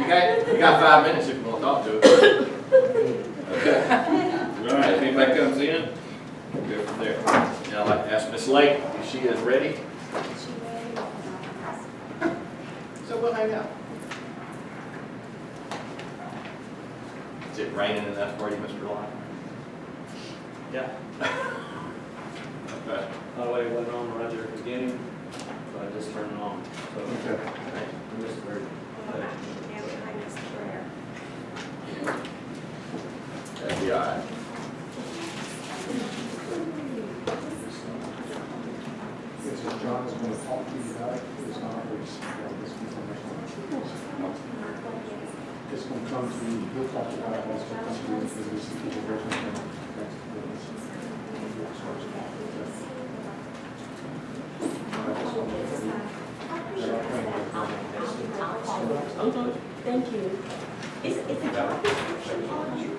You got 5 minutes if you want to talk to it. Okay. All right, if anybody comes in, we'll go from there. Now I'd like to ask Ms. Lake if she is ready. So we'll hang out. Is it raining enough for you, Mr. Lyon? Yeah. Okay. By the way, it wasn't on right there at the beginning, so I just turned it on. So, Okay. I missed the word. That'd be all right. Yes, so John is going to talk to you about it. It's not always, this information. It's going to come to you, he'll talk about it, it's going to come to you, because we see people working on Thank you. Is it a job description on you?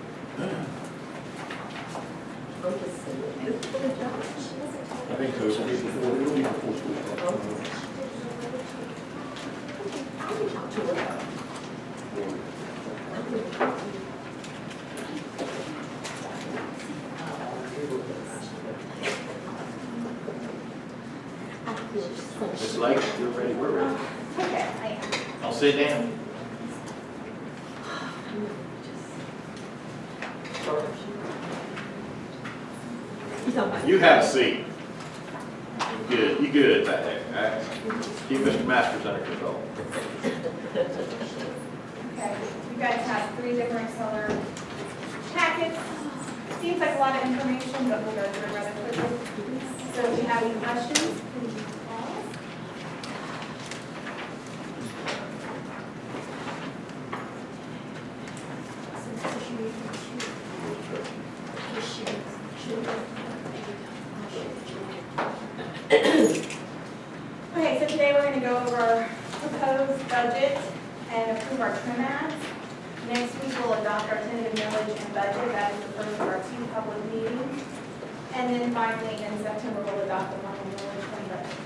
I'm just saying. Is it a job? I think so, it'll be before school starts. I can talk to her. I feel so Ms. Lake, if you're ready, we're ready. Okay, I am. I'll sit down. You have a seat. Good, you good back there, all right? Keep Mr. Masters under control. Okay, you guys have 3 different color packets. Seems like a lot of information, but we'll go through it rather quickly. So if you have any questions, please pause. Okay, so today we're going to go over our proposed budget and approve our trim ads. Next week we'll adopt our tentative millage and budget. That is the first of our 2 public meetings. And then finally in September we'll adopt the final millage and budget.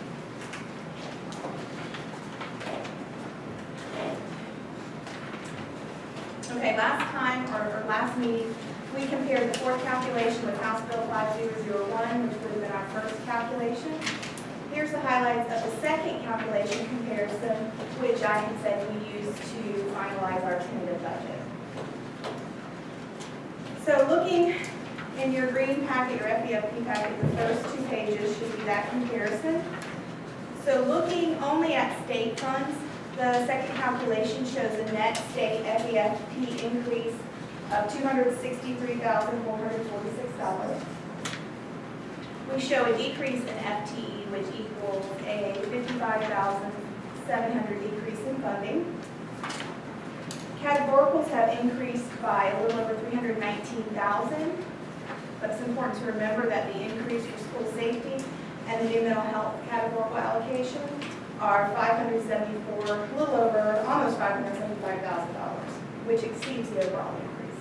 Okay, last time, or last meeting, we compared the fourth calculation with House Bill 5001, which would have been our first calculation. Here's the highlights of the second calculation comparison, which I had said we used to finalize our tentative budget. So looking in your green packet, your FEFP packet, the first 2 pages should be that comparison. So looking only at state funds, the second calculation shows a net state FEFP increase of $263,446. We show a decrease in FTE, which equals a $55,700 decrease in funding. Categoricals have increased by a little over $319,000, but it's important to remember that the increase for school safety and the new mental health categorical allocation are $574, a little over, almost $575,000, which exceeds the overall increase.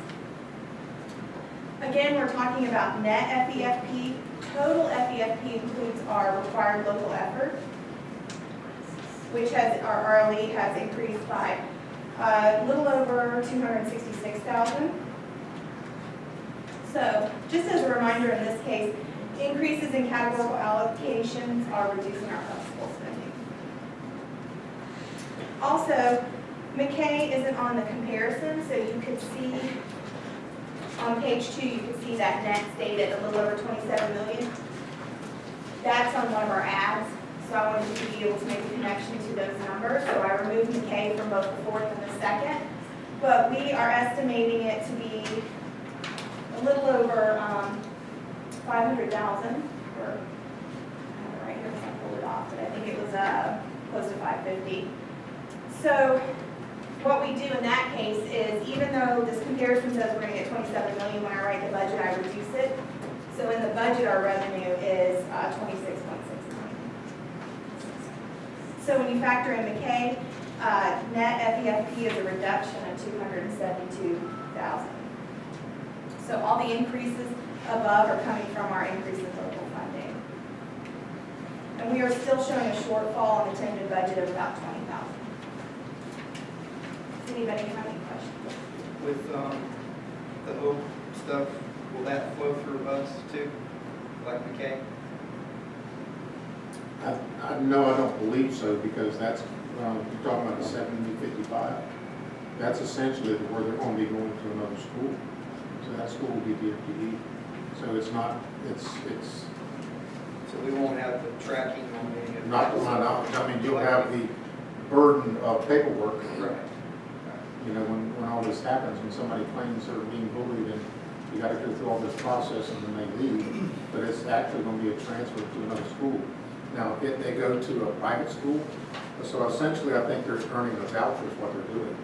Again, we're talking about net FEFP. Total FEFP includes our required local effort, which has, our RLE has increased by a little over $266,000. So, just as a reminder in this case, increases in categorical allocations are reducing our flexible spending. Also, McKay isn't on the comparison, so you could see on page 2, you can see that net state at a little over $27 million. That's on one of our ads, so I wanted you to be able to make a connection to those numbers. So I removed McKay from both the fourth and the second, but we are estimating it to be a little over $500,000. I have it right here, I can't pull it off, but I think it was close to $550. So what we do in that case is, even though this comparison says we're going to get $27 million, when I write the budget, I reduce it. So in the budget, our revenue is $26.6 million. So when you factor in McKay, net FEFP is a reduction of $272,000. So all the increases above are coming from our increase in local funding. And we are still showing a shortfall on the tentative budget of about $20,000. Does anybody have any questions? With the Hope stuff, will that flow through us too, like McKay? No, I don't believe so, because that's, you're talking about the 70-55. That's essentially where they're going to be going to another school. So that school will be DFTE. So it's not, it's So we won't have the tracking on the. not to my knowledge. I mean, you'll have the burden of paperwork. Right. You know, when all this happens, when somebody claims they're being bullied, and you gotta go through all this process and then they leave, but it's actually gonna be a transfer to another school. Now, if they go to a private school, so essentially I think they're earning a voucher is what they're doing.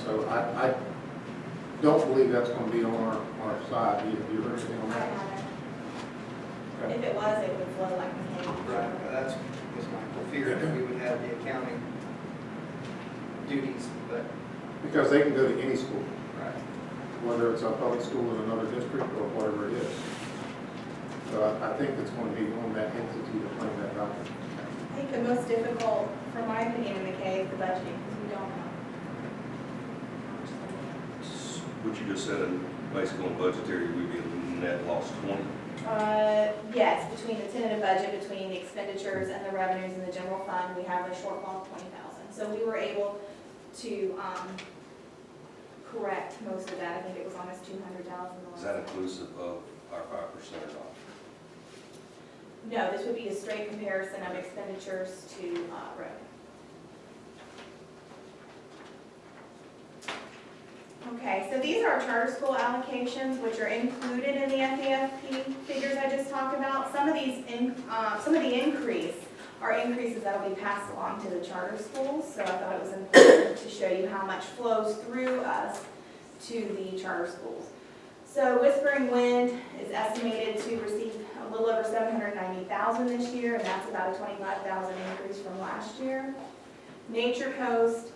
So I don't believe that's gonna be on our side. Have you heard anything on I that? haven't. Okay. If it was, it would flow like McKay. Right, that's, was my fear, that we would have the accounting duties, but, Because they can go to any school, right. whether it's a public school in another district or whatever it is. So I think it's gonna be on that entity to claim that voucher. I think the most difficult, from my opinion, in McKay is the budgeting, because we don't know. What you just said, basically on budgetary, we'd be a net loss 20. Yes, between the tentative budget, between the expenditures and the revenues in the general fund, we have a shortfall of 20,000. So we were able to, correct most of that. I think it was almost 200,000. Is that inclusive of our 5% or not? No, this would be a straight comparison of expenditures to revenue. Okay, so these are our charter school allocations, which are included in the FEFP figures I just talked about. Some of these, some of the increase are increases that will be passed along to the charter schools. So I thought it was important to show you how much flows through us to the charter schools. So Whispering Wind is estimated to receive a little over $790,000 this year, and that's about a $25,000 increase from last year. Nature Coast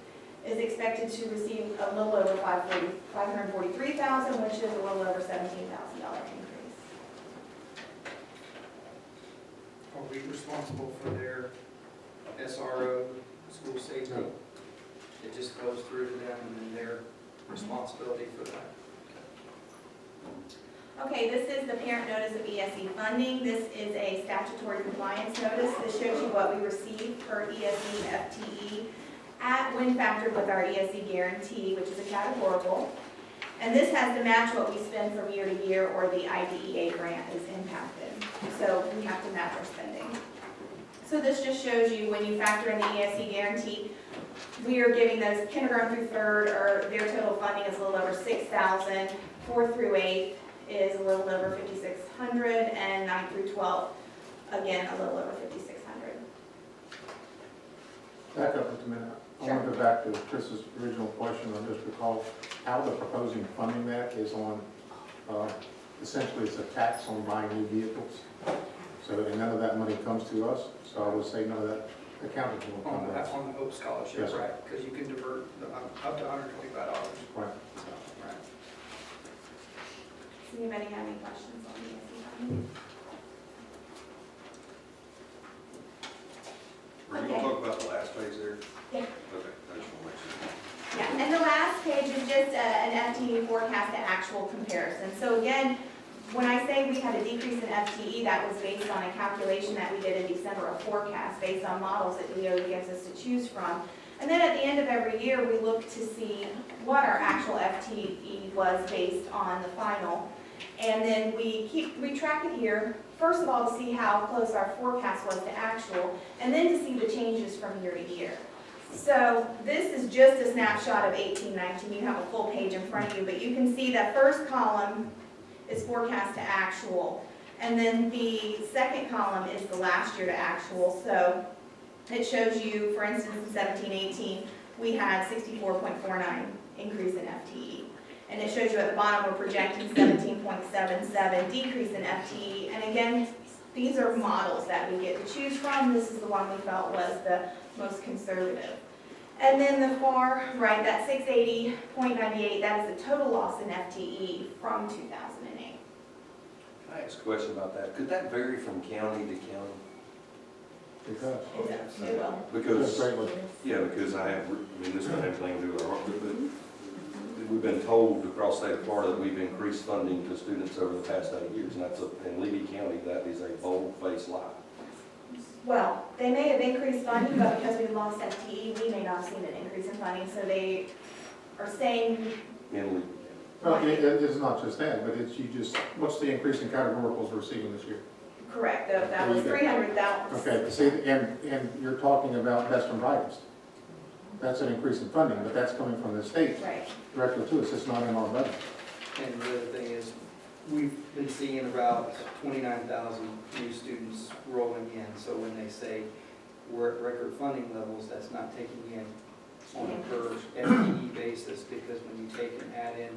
is expected to receive a little over $543,000, which is a little over $17,000 increase. Are we responsible for their SRO, school safety? No. It just goes through to them and then their responsibility for that. Okay, this is the parent notice of ESE funding. This is a statutory compliance notice. This shows you what we received per ESE FTE when factored with our ESE guarantee, which is a categorical. And this has to match what we spend from year to year, or the IDEA grant is impacted. So we have to match our spending. So this just shows you when you factor in the ESE guarantee, we are giving those kindergarten through third, or their total funding is a little over $6,000. 4th through 8th is a little over $5,600, and 9th through 12th, again, a little over $5,600. Back up just a minute. I want to go back to Chris's original question. I just recall how they're proposing funding that is on, essentially it's a tax on buying new vehicles. So, and none of that money comes to us, so I would say none of that accounting will come to us. On the Hope Scholarship, Yes, sir. right? Because you can divert up to $125. Right. Right. Does anybody have any questions on the ESE funding? Are you going to talk about the last page there? Yeah. Okay, I just want to make sure. Yeah, and the last page is just an FTE forecast to actual comparison. So again, when I say we had a decrease in FTE, that was based on a calculation that we did in December, a forecast based on models that DOE gives us to choose from. And then at the end of every year, we look to see what our actual FTE was based on the final. And then we track it here, first of all, to see how close our forecast was to actual, and then to see the changes from year to year. So this is just a snapshot of 18-19. You have a full page in front of you, but you can see that first column is forecast to actual, and then the second column is the last year to actual. So it shows you, for instance, in 17-18, we had 64.49 increase in FTE. And it shows you at the bottom, we're projecting 17.77 decrease in FTE. And again, these are models that we get to choose from. This is the one we felt was the most conservative. And then the far right, that 680.98, that is the total loss in FTE from 2008. Can I ask a question about that? Could that vary from county to county? It does. It will. Because, Greatly. yeah, because I mean, this doesn't have anything to do with our, but we've been told across the state of Florida that we've increased funding to students over the past 8 years, and that's in Levy County, that is a bold-faced lie. Well, they may have increased funding, but because we've lost FTE, we may not have seen an increase in funding, so they are saying, In Levy. Well, it's not just that, but it's what's the increase in categoricals we're receiving this year? correct, that was 300,000. Okay, but see, and you're talking about best and brightest. That's an increase in funding, but that's coming from the state Right, directly to us, it's not in our budget. And the other thing is, we've been seeing about 29,000 new students rolling in. So when they say we're at record funding levels, that's not taking in on a per FTE basis, because when you take and add in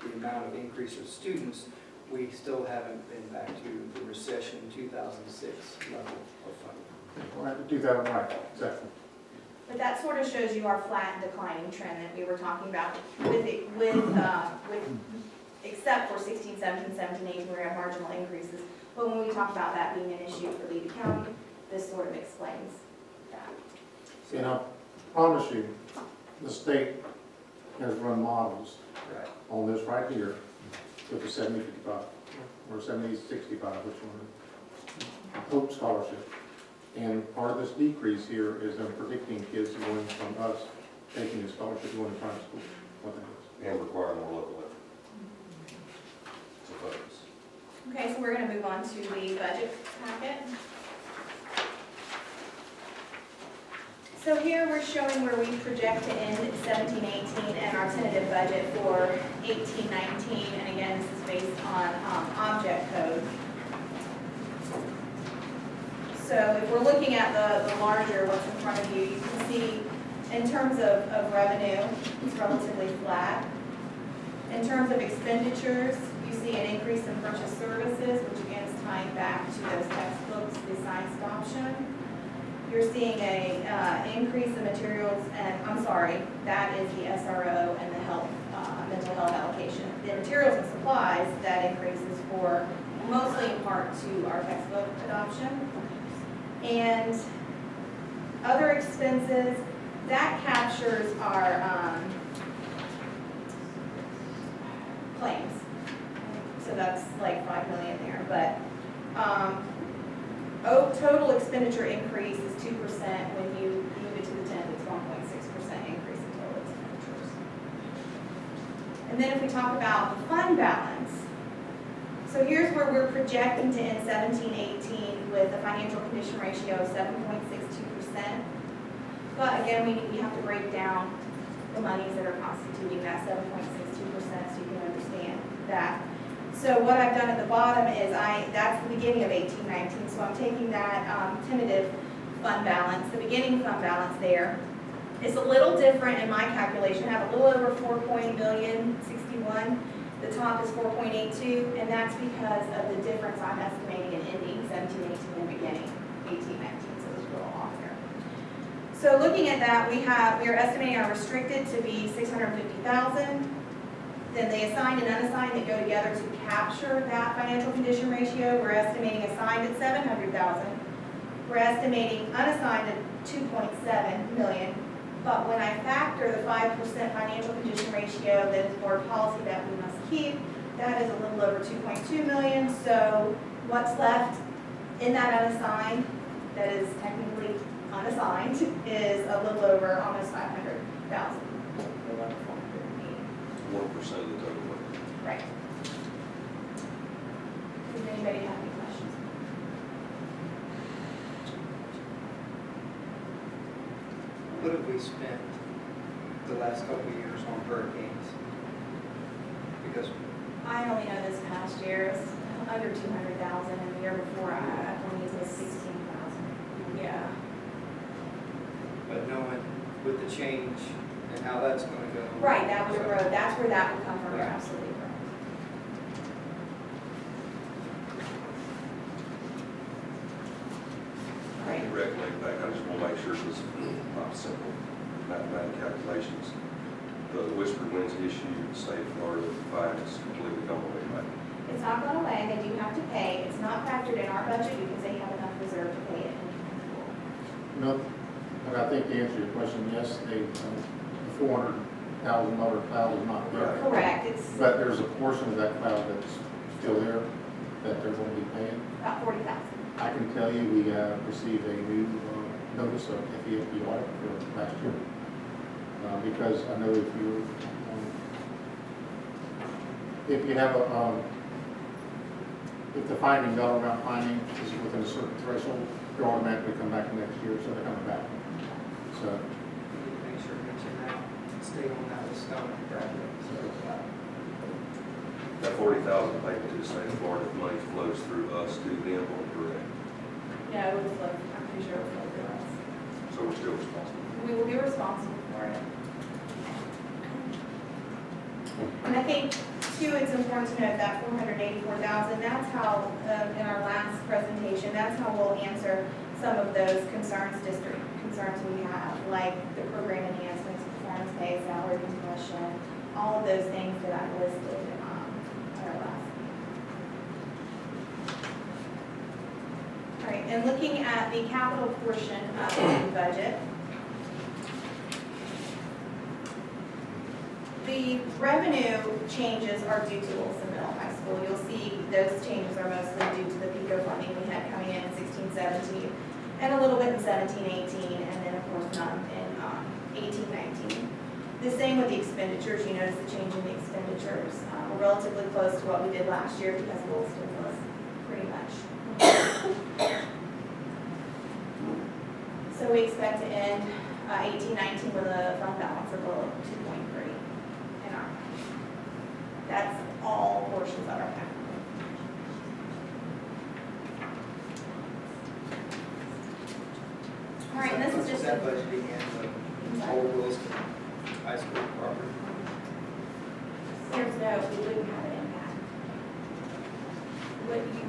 the amount of increase of students, we still haven't been back to the recession 2006 level of funding. All right, do that right, exactly. but that sort of shows you our flat and declining trend that we were talking about except for 16, 17, 17, 18, where we have marginal increases. But when we talk about that being an issue for Levy County, this sort of explains that. And I promise you, the state has run models Right. on this right here with the 70-55, or 70-65, which one? Hope Scholarship. And part of this decrease here is them predicting kids going from us taking a scholarship going to private school, what that is. And require more local effort. To focus. Okay, so we're going to move on to the budget packet. So here we're showing where we project to end 17-18 and our tentative budget for 18-19. And again, this is based on object code. So if we're looking at the larger, what's in front of you, you can see in terms of revenue, it's relatively flat. In terms of expenditures, you see an increase in purchase services, which again is tying back to those textbooks, the science adoption. You're seeing a increase in materials, and I'm sorry, that is the SRO and the health, mental health allocation. The materials and supplies, that increases for mostly in part to our textbook adoption. And other expenses, that captures our claims. So that's like 5 million there, but total expenditure increase is 2%. When you move it to the 10th, it's 1.6% increase in total expenditures. And then if we talk about the fund balance, so here's where we're projecting to end 17-18 with a financial condition ratio of 7.62%. But again, we have to break down the monies that are constituting that 7.62% so you can understand that. So what I've done at the bottom is that's the beginning of 18-19, so I'm taking that tentative fund balance, the beginning fund balance there. It's a little different in my calculation. I have a little over 4.061. The top is 4.82, and that's because of the difference I'm estimating in ending 17-18 and beginning 18-19, so it's a little off there. So looking at that, we are estimating our restricted to be 650,000. Then the assigned and unassigned that go together to capture that financial condition ratio, we're estimating assigned at 700,000. We're estimating unassigned at 2.7 million. But when I factor the 5% financial condition ratio that is board policy that we must keep, that is a little over 2.2 million. So what's left in that unassigned, that is technically unassigned, is a little over almost 500,000. 1% of the total budget. Right. Does anybody have any questions? What have we spent the last couple of years on hurricanes? Because I only know this past year, it was under 200,000, and the year before, I believe it was 16,000. Yeah. but knowing with the change and how that's going to go. Right, that would erode, that's where that would come from, you're absolutely correct. Right. You recollect back, I just want to make sure this is not simple mathematical calculations. The whisper winds issue, the state of Florida, the fine is completely gone away, right? It's not gone away, they do have to pay, it's not factored in our budget because they have enough reserve to pay it in full. No, but I think to answer your question, yes, the $400,000 cloud is not there. Correct, it's But there's a portion of that cloud that's still there that they're going to be paying. about 40,000. I can tell you, we received a new notice of FEFB audit for last year. Because I know if you have a, if the finding, dollar amount finding is within a certain threshold, they'll automatically come back next year, so they're coming back. So, Make sure to mention that, stay on that with Stone and Bradley. That 40,000 payment to the state of Florida, money flows through us to them, or correct? No, it was, I'm pretty sure it was like us. So we're still responsible. We will be responsible for it. And I think, too, it's important to note that 484,000, that's how, in our last presentation, that's how we'll answer some of those concerns we have, like the program enhancements, performance pay, salary compression, all of those things that I listed, at our last meeting. All right, and looking at the capital portion of the budget, the revenue changes are due to Wilson Middle High School. You'll see those changes are mostly due to the PICO funding we had coming in 16-17, and a little bit in 17-18, and then of course none in 18-19. The same with the expenditures. You notice the change in the expenditures. We're relatively close to what we did last year because Wilson was pretty much. So we expect to end 18-19 with a fund balance of a little 2.3 in our. That's all portions of our capital. All right, and this is just that a. budgeting in the old Williston High School property. There's no, we wouldn't have an impact.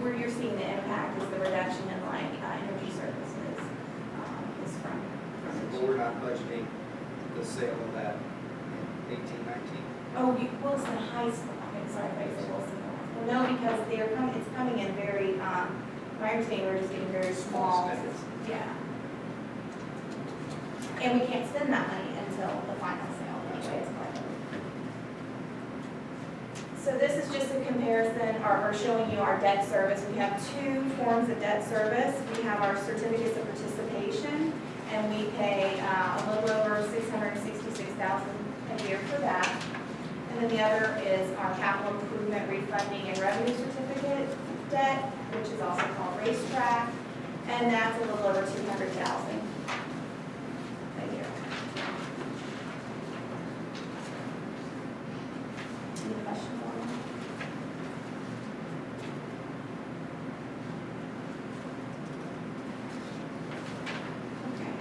Where you're seeing the impact is the reduction in like energy services, is from. But we're not budgeting the sale of that in 18-19. Oh, Wilson High School, okay, sorry, I said Wilson. Well, no, because it's coming in very, my understanding, we're just getting very small. Expenses. Yeah. And we can't spend that money until the final sale, anyway, it's private. So this is just a comparison, or showing you our debt service. We have two forms of debt service. We have our certificates of participation, and we pay a little over $666,000 a year for that. And then the other is our capital improvement refunding and revenue certificate debt, which is also called racetrack, and that's a little over $200,000 a year. Any questions on that? Okay.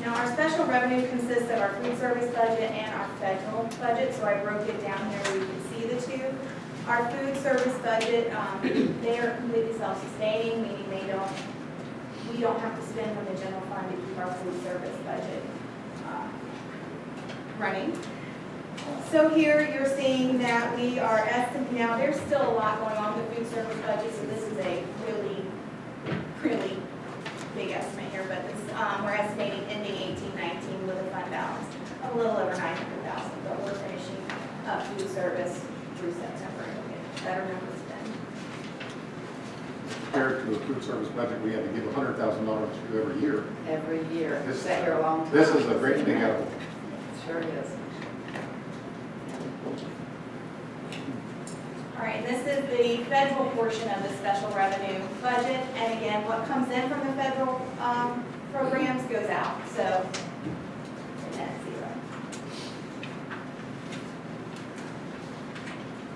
Now, our special revenue consists of our food service budget and our federal budget, so I broke it down here where you can see the two. Our food service budget, they are completely self-sustaining, meaning we don't have to spend from the general fund to keep our food service budget running. So here you're seeing that we are estimating, now there's still a lot going on with the food service budget, so this is a really, really big estimate here, but this, we're estimating ending 18-19 with a fund balance of a little over $900,000, but we're finishing up food service through September and we'll get better numbers then. compared to a food service budget, we have to give $100,000 to every year. Every year. This- Been here a long time. This is a great big apple. Sure is. All right, this is the federal portion of the special revenue budget, and again, what comes in from the federal programs goes out, so net zero.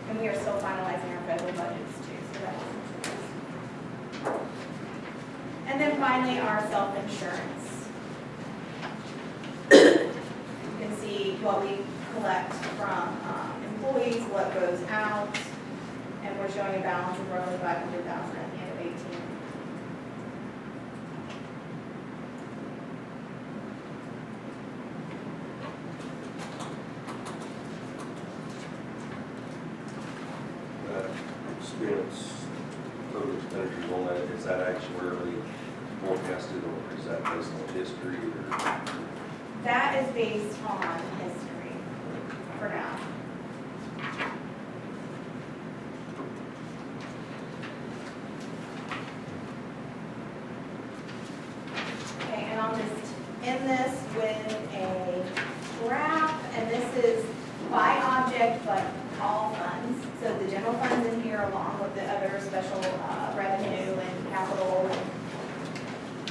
And we are still finalizing our federal budgets too, so that's. And then finally, our self-insurance. You can see what we collect from employees, what goes out, and we're showing a balance of roughly $500,000 at the end of 18. That expense, total expenditures on that, is that actually forecasted, or is that based on history, or? That is based on history for now. Okay, and I'll just end this with a graph, and this is by object, but all funds. So the general fund's in here along with the other special revenue and capital and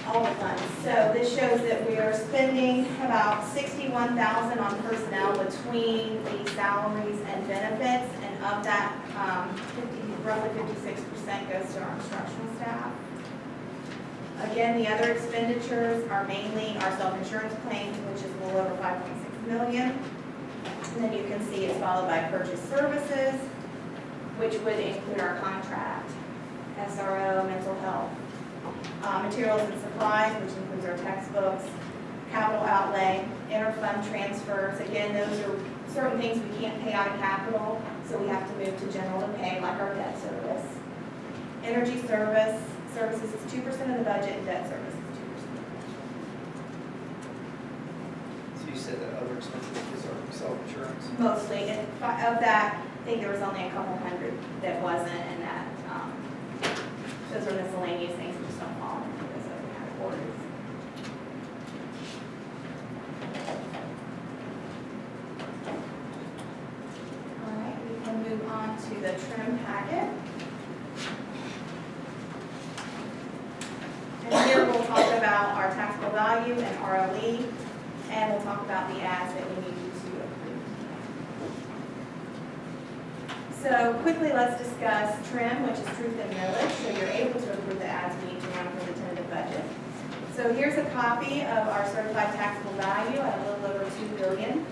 all the funds. So this shows that we are spending about $61,000 on personnel between the salaries and benefits, and of that, roughly 56% goes to our instructional staff. Again, the other expenditures are mainly our self-insurance claims, which is a little over $5.6 million. And then you can see it's followed by purchase services, which would include our contract, SRO, mental health, materials and supplies, which includes our textbooks, capital outlay, interfund transfers. Again, those are certain things we can't pay out of capital, so we have to move to general to pay, like our debt service. Energy services is 2% of the budget, and debt service is 2%. So you said that other expenses is our self-insurance? Mostly, and of that, I think there was only a couple hundred that wasn't, and that, those are miscellaneous things which don't fall into those other categories. All right, we can move on to the trim packet. And here we'll talk about our taxable value and ROE, and we'll talk about the ads that we need you to approve. So quickly, let's discuss TRIM, which is truth and knowledge, so you're able to approve the ads we need to run for the tentative budget. So here's a copy of our certified taxable value at a little over $2 billion.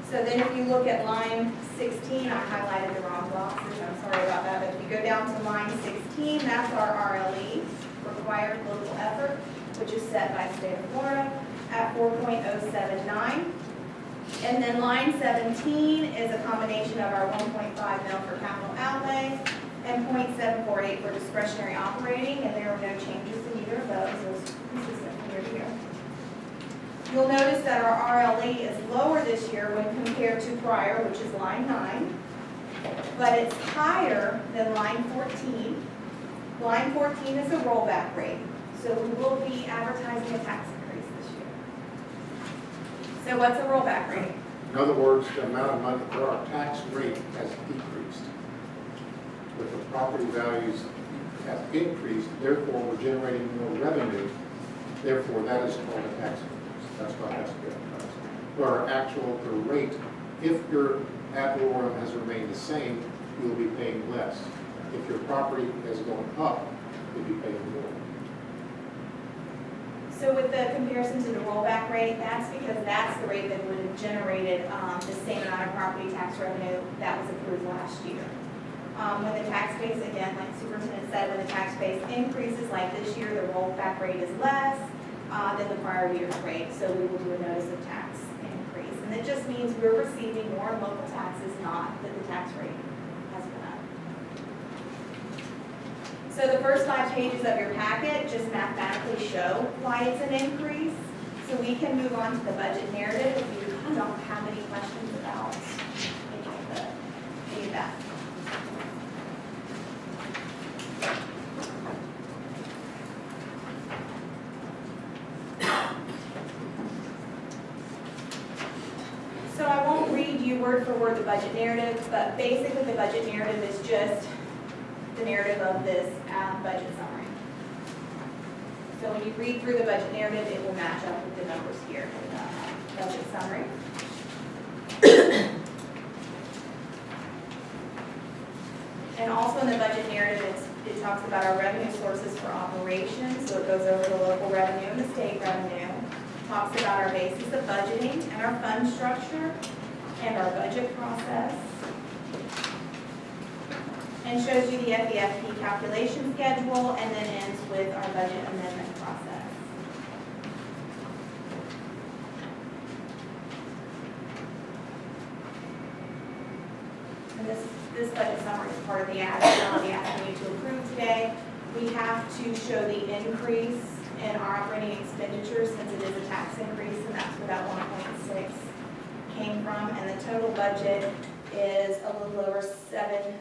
So then if you look at line 16, I highlighted the wrong boxes, I'm sorry about that, but if you go down to line 16, that's our RLE, required local effort, which is set by state of Florida at 4.079. And then line 17 is a combination of our 1.5 mil for capital outlay and 0.748 for discretionary operating, and there are no changes in either of those. It was consistent from year to year. You'll notice that our RLE is lower this year when compared to prior, which is line 9, but it's higher than line 14. Line 14 is a rollback rate, so we will be advertising a tax increase this year. So what's a rollback rate? In other words, the amount of money, our tax rate has decreased. But the property values have increased, therefore we're generating more revenue. Therefore, that is called a tax increase. That's what has to be advertised. Or actual, the rate, if your ad valorem has remained the same, you'll be paying less. If your property has gone up, you'll be paying more. So with the comparison to the rollback rate, that's because that's the rate that would have generated the same amount of property tax revenue that was approved last year. When the tax base, again, like the superintendent said, when the tax base increases like this year, the rollback rate is less than the prior year's rate. So we will do a notice of tax increase. And it just means we're receiving more in local taxes, not that the tax rate has been up. So the first 5 pages of your packet just mathematically show why it's an increase. So we can move on to the budget narrative if you don't have any questions about any of that. So I won't read you word for word the budget narrative, but basically the budget narrative is just the narrative of this budget summary. So when you read through the budget narrative, it will match up with the numbers here in the budget summary. And also in the budget narrative, it talks about our revenue sources for operations. So it goes over the local revenue and the state revenue. Talks about our basis of budgeting and our fund structure and our budget process. And shows you the FEFP calculation schedule, and then ends with our budget amendment process. And this budget summary is part of the ask that I'll be asking you to approve today. we have to show the increase in our operating expenditures since it is a tax increase, and that's where that 1.6 came from. And the total budget is a little over 7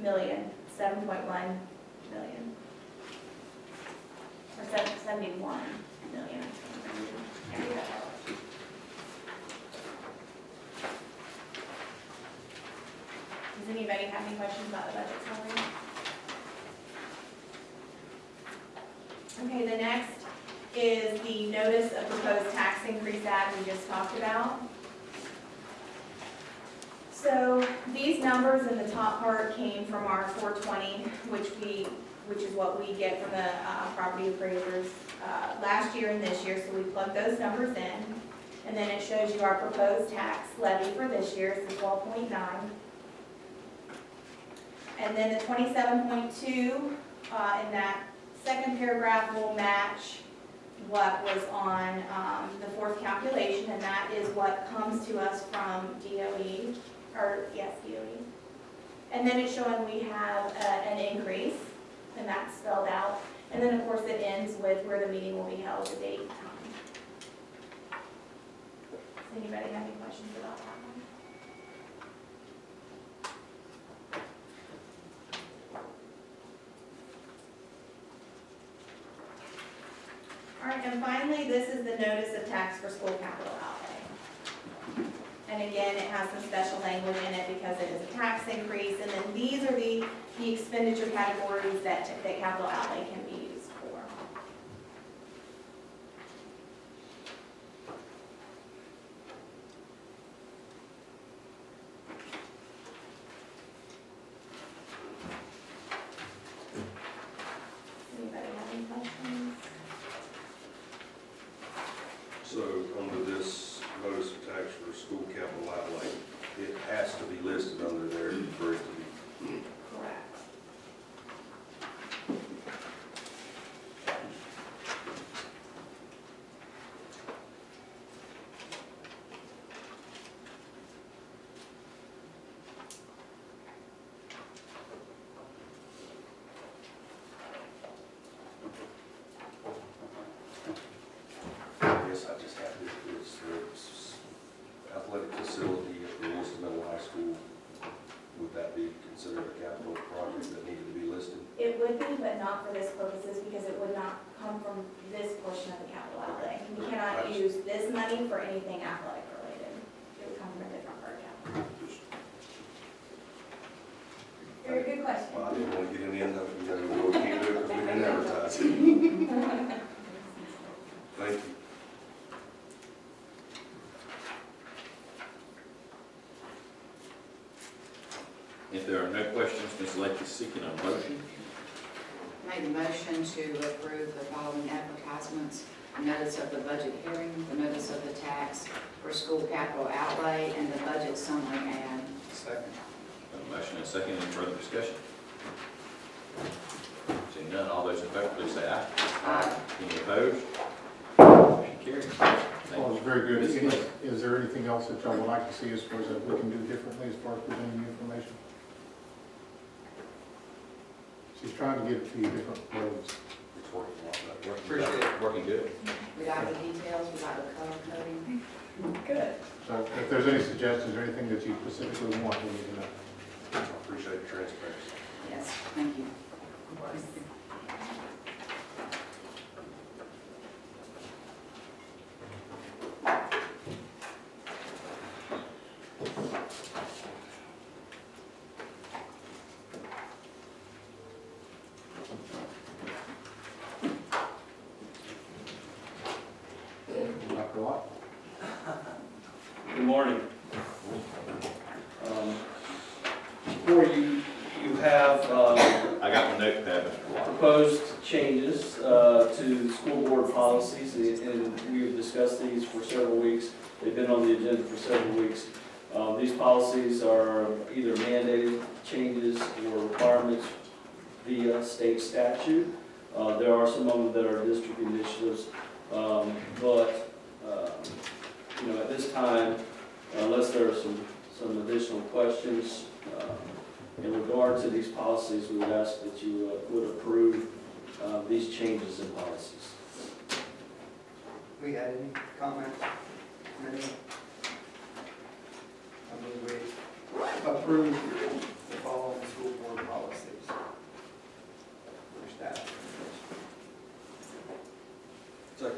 million, 7.1 million. Or 71 million. Does anybody have any questions about the budget summary? Okay, the next is the notice of proposed tax increase ad we just talked about. So these numbers in the top part came from our 420, which is what we get from the property appraisers last year and this year. So we plug those numbers in, and then it shows you our proposed tax levy for this year, so 12.9. And then the 27.2 in that second paragraph will match what was on the fourth calculation, and that is what comes to us from DOE, DOE. And then it's showing we have an increase, and that's spelled out. And then, of course, it ends with where the meeting will be held, the date and time. Does anybody have any questions about that one? All right, and finally, this is the notice of tax for school capital outlay. And again, it has some special language in it because it is a tax increase, and then these are the expenditure categories that capital outlay can be used for. Anybody have any questions? So under this notice of tax for school capital outlay, it has to be listed under there for it to be. Correct. I guess I just have to, it's athletic facility at the Wilson Middle High School. Would that be considered a capital project that needed to be listed? It would be, but not for this purposes, because it would not come from this portion of the capital outlay. We cannot use this money for anything athletic related. It would come from a different part of capital. Very good question. Well, I didn't want to get in the end of it, we gotta go, we can't do it because we didn't advertise it. Thank you. If there are no questions, Ms. Lake is seeking a motion. Made a motion to approve the following advertisements: the notice of the budget hearing, the notice of the tax for school capital outlay, and the budget summary ad. Second. A motion and a second, any further discussion? Seeing none, all those in favor, please say aye. Aye. Any opposed? Motion carries. Well, Thank it's very good. Ms. Lake. Is there anything else that y'all would like to see as far as that we can do differently as far as presenting the information? She's trying to get it to you different ways. It's working a lot better. Appreciate it. Working good. We got the details, we got the color coding. Good. So if there's any suggestions or anything that you specifically want, we need to know. I appreciate the transparency. Yes, thank you. Dr. Lott? Good morning. Before you have I got my notepad, Mr. Watt. proposed changes to school board policies, and we've discussed these for several weeks. They've been on the agenda for several weeks. These policies are either mandated changes or requirements via state statute. There are some of them that are district initiatives, but at this time, unless there are some additional questions, in regard to these policies, we would ask that you would approve these changes in policies. We had any comments? Any? I mean, we approve the following school board policies for staff. Second.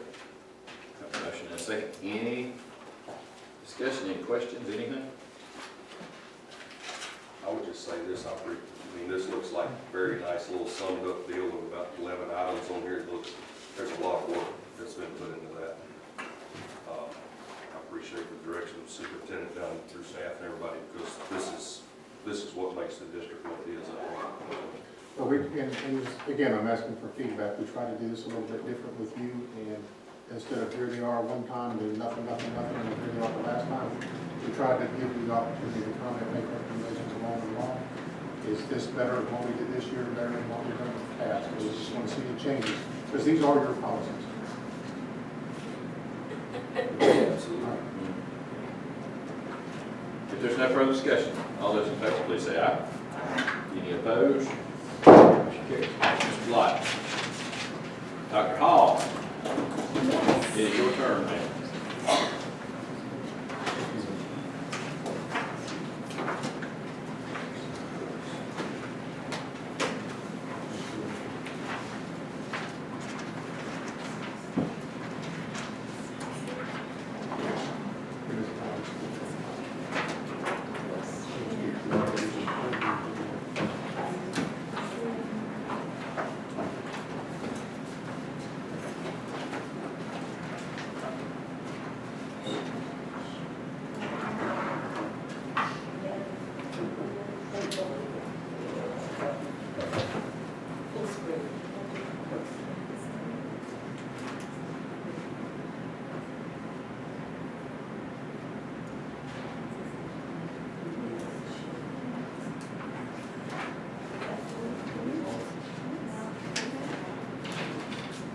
Have a motion and a second. Any discussion, any questions, anything? I would just say this, I mean, this looks like a very nice little summed up deal of about 11 items on here. It looks, there's a lot of work that's been put into that. I appreciate the direction of the superintendent down through staff and everybody, because this is what makes the district what it is, I think. Well, again, I'm asking for feedback. We try to do this a little bit different with you, and instead of here they are one time, do nothing, and here they are the last time, we tried to give you the opportunity to come and make recommendations along the line. Is this better than what we did this year, better than what we've done in the past? We just want to see the changes, because these are your policies. Absolutely. If there's no further discussion, all those in favor, please say aye. Any opposed? Motion carries. Mr. Lott. Dr. Hall, it is your turn, ma'am.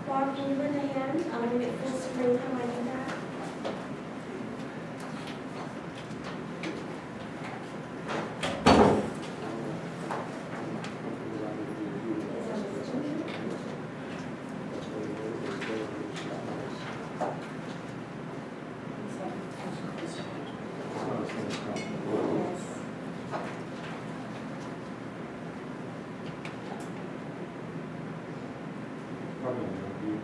Barb, can you lend a hand? I'm going to get full screen. How do I do that? Probably not you.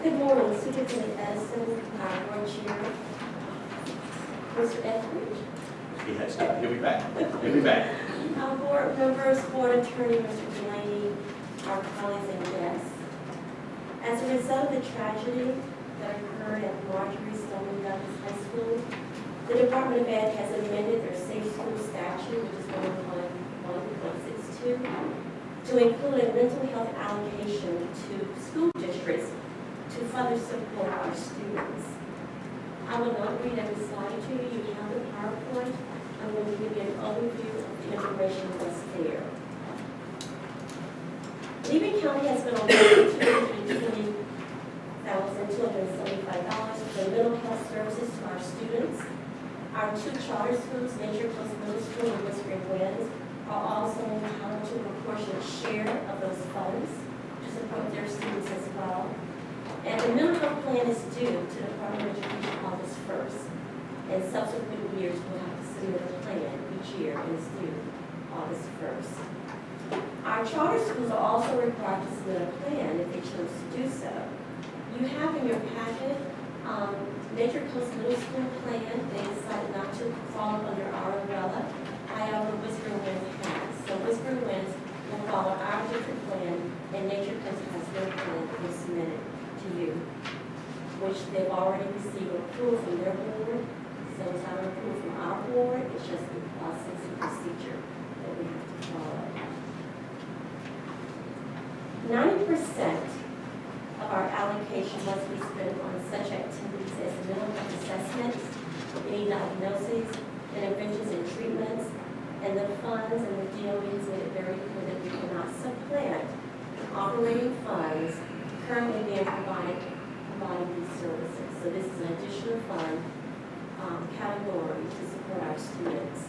Good morning, Superintendent Edison, our board chair, Mr. Etheridge, He'll be back. He'll be back. our board members, board attorney, Mr. Delaney, our colleagues and guests. As a result of the tragedy that occurred at Marjorie Stoneman Douglas High School, the Department of Ed has amended their Safe School statute, which is 1.1.62, to include a mental health allocation to school districts to further support our students. I will not read every slide to you. You have the PowerPoint. I'm going to give you an overview of the information that's there. Levy County has been on $220,275 for mental health services to our students. Our two charter schools, Nature Coast Middle School and Whispering Winds, are also entitled to a proportionate share of those funds to support their students as well. And the mental health plan is due to the Department of Education August 1st. And subsequent years will have to submit a plan each year, and it's due August 1st. Our charter schools are also required to submit a plan if they chose to do so. You have in your packet Nature Coast Middle School plan. They decided not to fall under our umbrella. However, Whispering Winds has. So Whispering Winds will follow our district plan, and Nature Coast has their plan that they submitted to you, which they've already received approval from their board. So it's not approved from our board, it's just the process and procedure that we have to follow. 90% of our allocation must be spent on such activities as mental health assessments, any diagnoses, interventions and treatments, and the funds and the DOE has made it very clear that we cannot supplant operating funds currently being providing these services. So this is an additional fund category to support our students.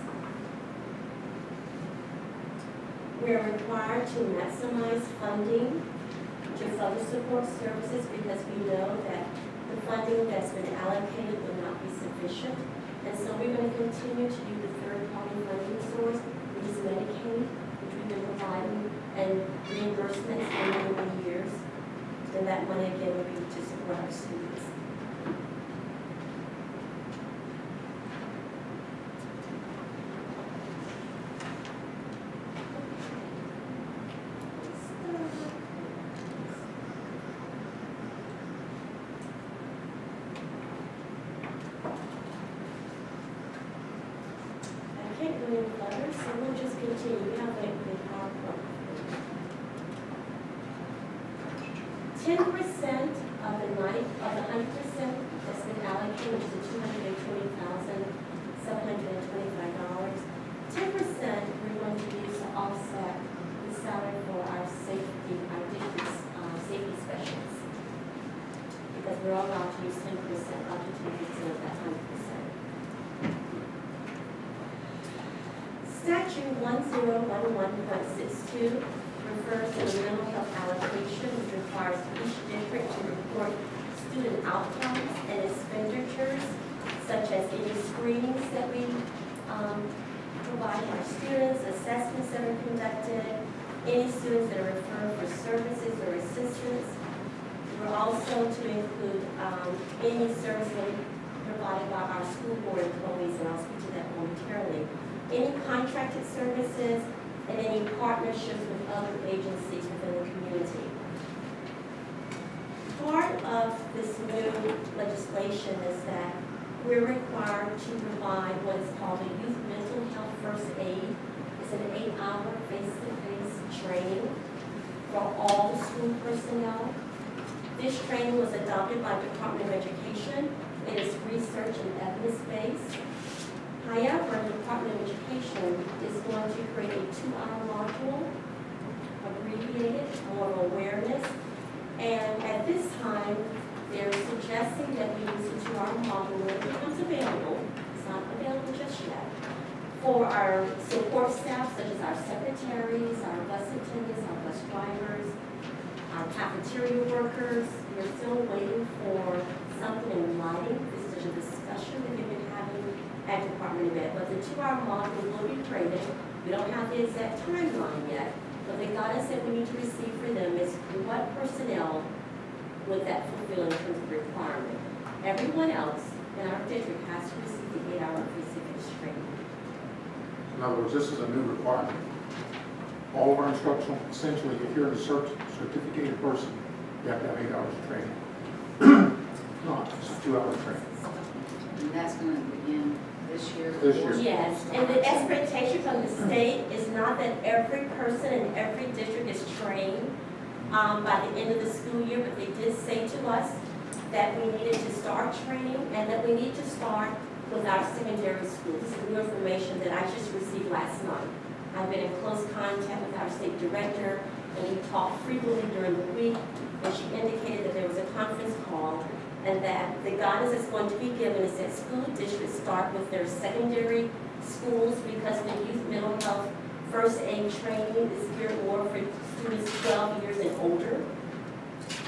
We are required to maximize funding to further support services because we know that the funding that's been allocated will not be sufficient. And so we're going to continue to use the third-party funding source, which is Medicaid, which we've been providing, and reimbursements for many, many years. And that money again will be to support our students. I can't go any further, so we'll just continue. We have a PowerPoint. 10% of the 100% that's been allocated, which is $220,725. 10% we're going to use to offset the salary for our district's safety specialists. Because we're all allowed to use 10% up to 10% of that 100%. Statute 1011.62 refers to the mental health allocation, which requires each district to report student outcomes and expenditures, such as any screenings that we provide our students, assessments that are conducted, any students that are referred for services or assistance. We're also to include any services provided by our school board employees, and I'll speak to that momentarily. Any contracted services, and any partnerships with other agencies within the community. Part of this new legislation is that we're required to provide what is called a youth mental health first aid. It's an 8-hour face-to-face training for all the school personnel. This training was adopted by the Department of Education. It is research and evidence-based. However, the Department of Education is going to create a 2-hour module, abbreviated, more awareness. And at this time, they're suggesting that we use the 2-hour module when it becomes available. It's not available just yet. For our support staff, such as our secretaries, our bus attendants, our bus drivers, our cafeteria workers, we're still waiting for something in writing. This is a discussion that we've been having at Department of Ed, but the 2-hour module will be created. We don't have the exact timeline yet, but the guidance that we need to receive for them is what personnel would that fulfill in terms of requirement. Everyone else in our district has to receive the 8-hour face-to-face training. In other words, this is a new requirement. All of our instructional, essentially, if you're a certificated person, you have to have 8 hours of training. No, it's a 2-hour training. And that's going to begin this year? This year. Yes, and the expectation from the state is not that every person in every district is trained by the end of the school year, but they did say to us that we needed to start training and that we need to start with our secondary schools. This is new information that I just received last night. I've been in close contact with our state director, and we talked frequently during the week, and she indicated that there was a conference call and that the guidance that's going to be given is that school districts start with their secondary schools because the youth mental health first aid training is geared more for students 12 years and older.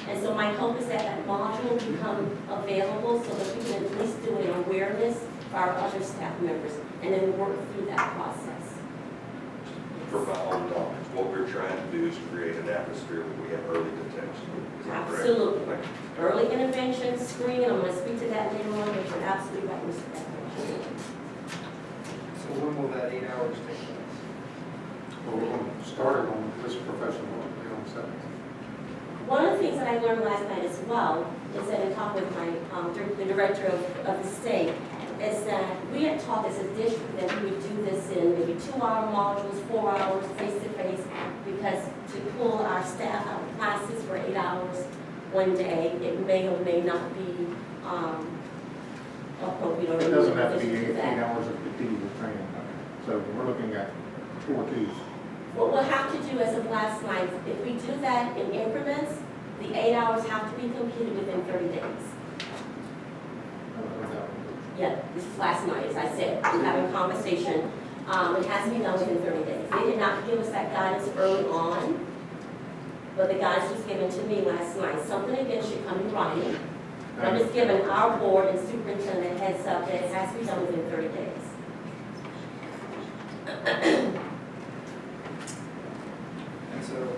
And so my hope is that that module will become available so that we can at least do an awareness for our other staff members and then work through that process. For my own knowledge, what we're trying to do is create an atmosphere where we have early detection. Is that correct? Absolutely. Thank you. Early intervention, screening, I'm going to speak to that later on, but you're absolutely right, Mr. Beckman. So when will that 8 hours take place? Well, we're going to start it on this professional, on 7th. One of the things that I learned last night as well is that in talking with my the director of the state, is that we had taught as a district that we would do this in maybe 2-hour modules, 4 hours, face-to-face, because to pull our staff out of classes for 8 hours one day, it may or may not be appropriate or It doesn't have to be efficient 8 that. hours of continuous training. So we're looking at 4 twos. What we'll have to do as of last night, if we do that in increments, the 8 hours have to be completed within 30 days. Yeah, this is last night, as I said, we having a conversation. It has to be done within 30 days. They did not give us that guidance early on, but the guidance was given to me last night. Something again should come in writing. I'm just giving our board and superintendent a heads up that it has to be done within 30 days. And so,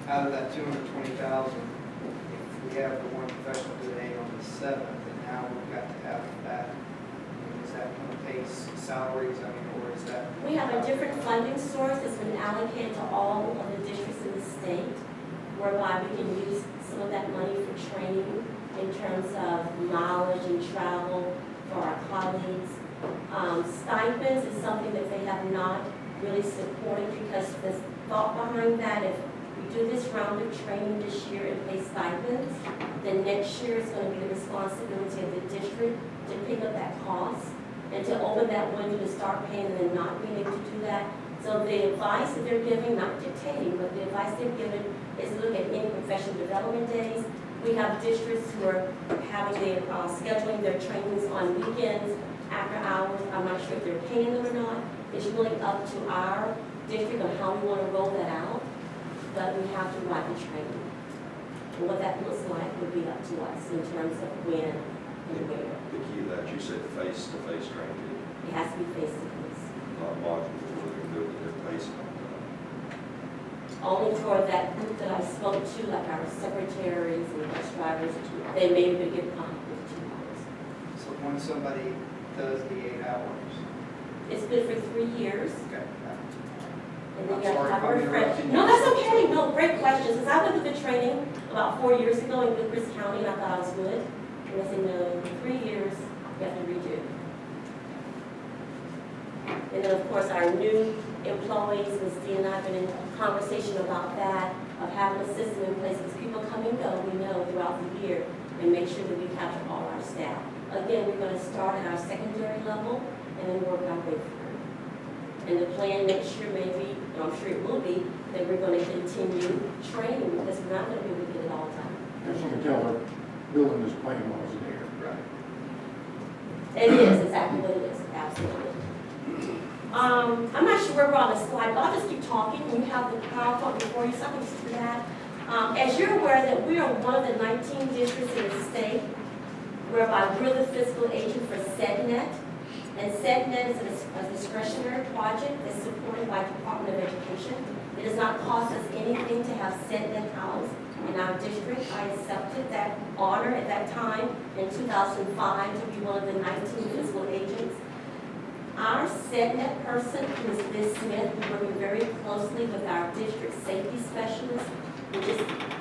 out of that 220,000, if we have the one professional day on the 7th, and now we've got to have that, is that going to pay salaries, or is that? We have a different funding source that's been allocated to all of the districts in the state, whereby we can use some of that money for training in terms of knowledge and travel for our colleagues. Stipends is something that they have not really supported, because the thought behind that, if we do this round of training this year and pay stipends, then next year is going to be the responsibility of the district to pick up that cost and to open that window to start paying and then not being able to do that. So the advice that they're giving, not dictating, but the advice they're giving is look at any professional development days. We have districts who are having their, scheduling their trainings on weekends, after hours. I'm not sure if they're paying them or not. It's really up to our district on how we want to roll that out, but we have to write the training. And what that looks like would be up to us in terms of when and where. The key to that, you said face-to-face training, It has to be face-to-face. not modules, where they're doing their face. Only for that group that I spoke to, like our secretaries and bus drivers, they may be given 2 hours. So when somebody does the 8 hours, It's good for 3 years. okay, And then I'm you have sorry to if have I'm a refresh. interrupting you. No, that's okay. No, great questions. Because I went through the training about 4 years ago in Good Chris County, and I thought I was good. And I said, no, in 3 years, you have to redo. And then, of course, our new employees, Ms. Dee and I have been in conversation about that, of having a system in place, because people come and go, we know, throughout the year, and make sure that we capture all our staff. Again, we're going to start at our secondary level and then work our way through. And the plan next year may be, and I'm sure it will be, that we're going to continue training, because we're not going to be able to get it all done. As you can tell, they're building this plane while it's in the air. right? It is exactly what it is, absolutely. I'm not sure where we're on the slide, but I'll just keep talking. You have the PowerPoint before you, so I can just do that. As you're aware that we are one of the 19 districts in the state whereby we're the fiscal agent for SEDNet. And SEDNet is a discretionary project that's supported by Department of Education. It does not cost us anything to have SEDNet housed in our district. I accepted that honor at that time in 2005 to be one of the 19 fiscal agents. Our SEDNet person, who is Liz Smith, we're working very closely with our district safety specialist, which is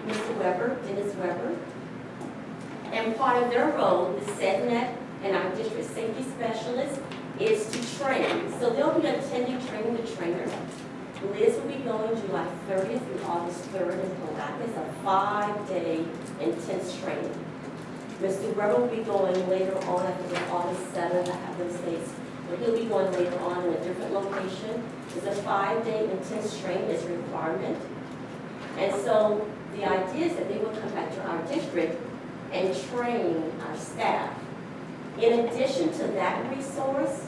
Mr. Weber, Dennis Weber. And part of their role, the SEDNet and our district safety specialist, is to train. So they'll be attending training the trainers. Liz will be going July 30th through August 3rd in Palaca. It's a 5-day intense training. Mr. Weber will be going later on, I think it's August 7th, I have those dates. But he'll be going later on in a different location. It's a 5-day intense training as a requirement. And so the idea is that they will come back to our district and train our staff. In addition to that resource,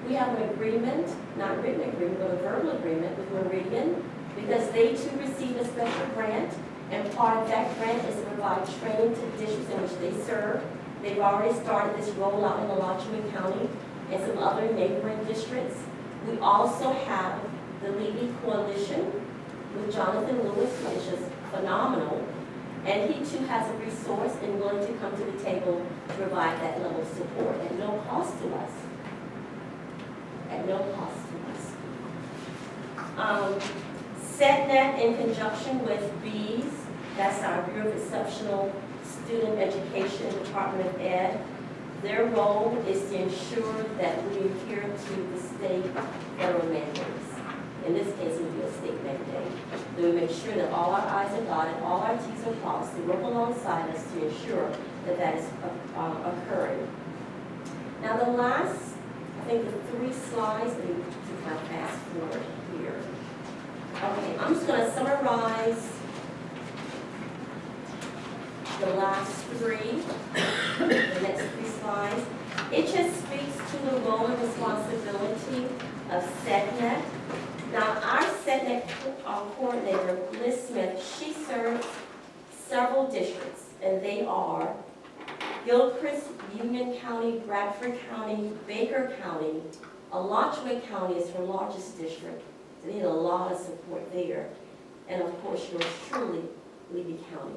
we have an agreement, not a written agreement, but a verbal agreement with Meridian, because they too receive a special grant, and part of that grant is to provide training to districts in which they serve. They've already started this rollout in Alachua County and some other neighboring districts. We also have the Levy Coalition with Jonathan Lewis, which is just phenomenal. And he too has a resource and willing to come to the table to provide that level of support at no cost to us. At no cost to us. SEDNet in conjunction with BEES, that's our Bureau of Exceptional Student Education, Department of Ed. Their role is to ensure that we adhere to the state federal mandates. In this case, it would be a state mandate. They would make sure that all our I's are dotted, all our T's are crossed. They work alongside us to ensure that that is occurring. Now, the last, I think the 3 slides, let me kind of fast forward here. Okay, I'm just going to summarize the last 3, the next 3 slides. It just speaks to the role and responsibility of SEDNet. Now, our SEDNet coordinator, Liz Smith, she serves several districts, and they are Gilchrist, Union County, Bradford County, Baker County, Alachua County is her largest district, so they need a lot of support there. And of course, yours truly, Levy County.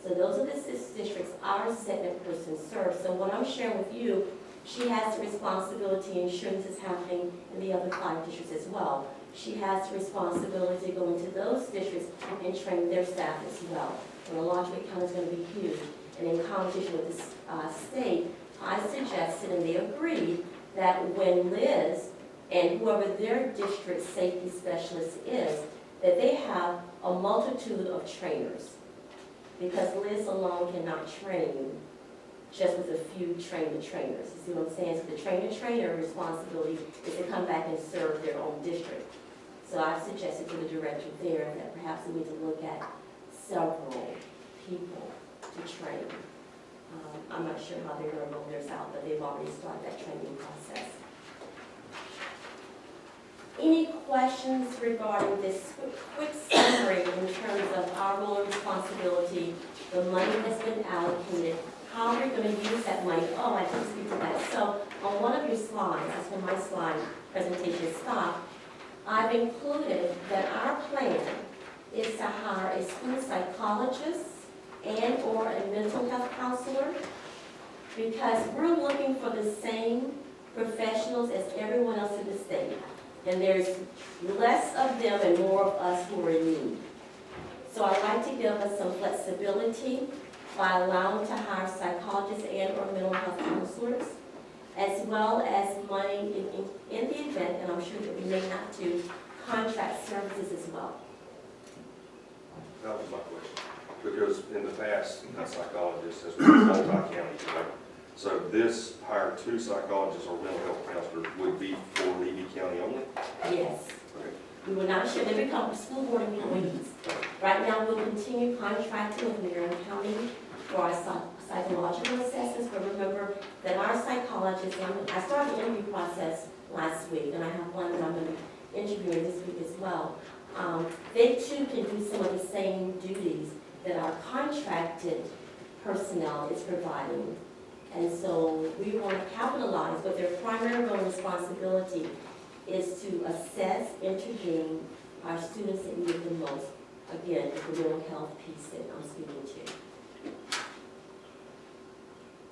So those are the 6 districts our SEDNet person serves. So what I'm sharing with you, she has the responsibility to ensure this is happening in the other 5 districts as well. She has the responsibility to go into those districts and train their staff as well. And Alachua County is going to be huge. And in competition with the state, I suggested and they agreed that when Liz and whoever their district safety specialist is, that they have a multitude of trainers. Because Liz alone cannot train just with a few trained trainers. You see what I'm saying? So the trainer responsibility is to come back and serve their own district. So I've suggested to the director there that perhaps we need to look at several people to train. I'm not sure how they're going to roll theirs out, but they've already started that training process. Any questions regarding this quick summary in terms of our role and responsibility, the money that's been allocated, how we're going to use that money? Oh, I didn't speak to that. So on one of your slides, that's when my slide presentation stopped, I've included that our plan is to hire a school psychologist and or a mental health counselor, because we're looking for the same professionals as everyone else in the state. And there's less of them and more of us who are in need. So I'd like to give us some flexibility by allowing to hire psychologists and or mental health counselors, as well as money in the event, and I'm sure that we may have to contract services as well. That was my question. Because in the past, a psychologist has been multi-county, right? So this hire 2 psychologists or mental health counselors would be for Levy County only? Yes. Okay. We will not share, they become school board employees. Right now, we'll continue contracting with Marion County for our psychological assessments, but remember that our psychologists, I started the interview process last week, and I have one that I'm going to be interviewing this week as well. They too can do some of the same duties that our contracted personnel is providing. And so we want to capitalize, but their primary role and responsibility is to assess, intervene our students that need it the most. Again, the mental health piece that I'm speaking to.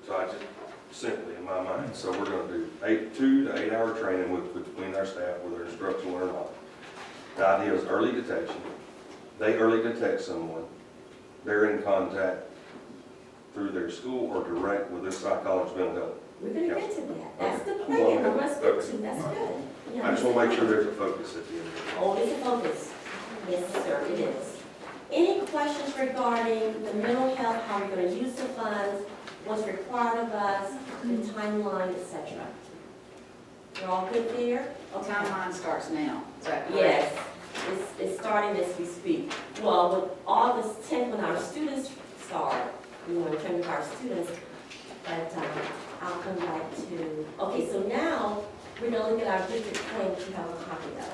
So I just, simply in my mind, so we're going to do 2 to 8 hour training between our staff, whether instructional or not. The idea is early detection. They early detect someone. They're in contact through their school or direct with this psychologist, mental health. We're going to get to that. That's the plan. I'm going to speak to. That's good. Yeah, I just want to make sure there's a focus at the end of it. Always a focus. Yes, sir, it is. Any questions regarding the mental health, how we're going to use the funds, what's required of us, the timeline, etc.? You're all good there? The timeline starts now, is that correct? Yes, it's starting as we speak. Well, with August 10th, when our students start, we want to train with our students, but I'll come back to, okay, so now we're going to look at our district plan, which you have a copy of.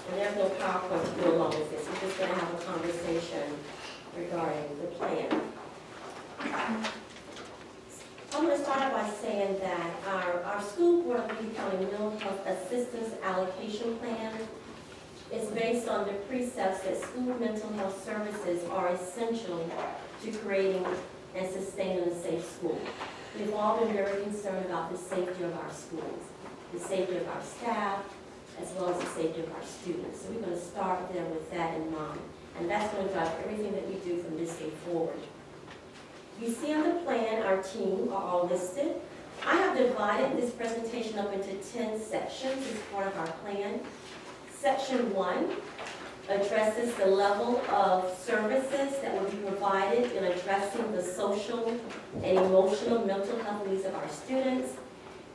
And there's no PowerPoint to go along with this. We're just going to have a conversation regarding the plan. I'm going to start by saying that our school board of Levy County Mental Health Assistance Allocation Plan is based on the precepts that school mental health services are essential to creating and sustaining a safe school. We've all been very concerned about the safety of our schools, the safety of our staff, as well as the safety of our students. So we're going to start there with that in mind. And that's going to drive everything that we do from this day forward. You see on the plan, our team are all listed. I have divided this presentation up into 10 sections as part of our plan. Section 1 addresses the level of services that will be provided in addressing the social and emotional mental health needs of our students.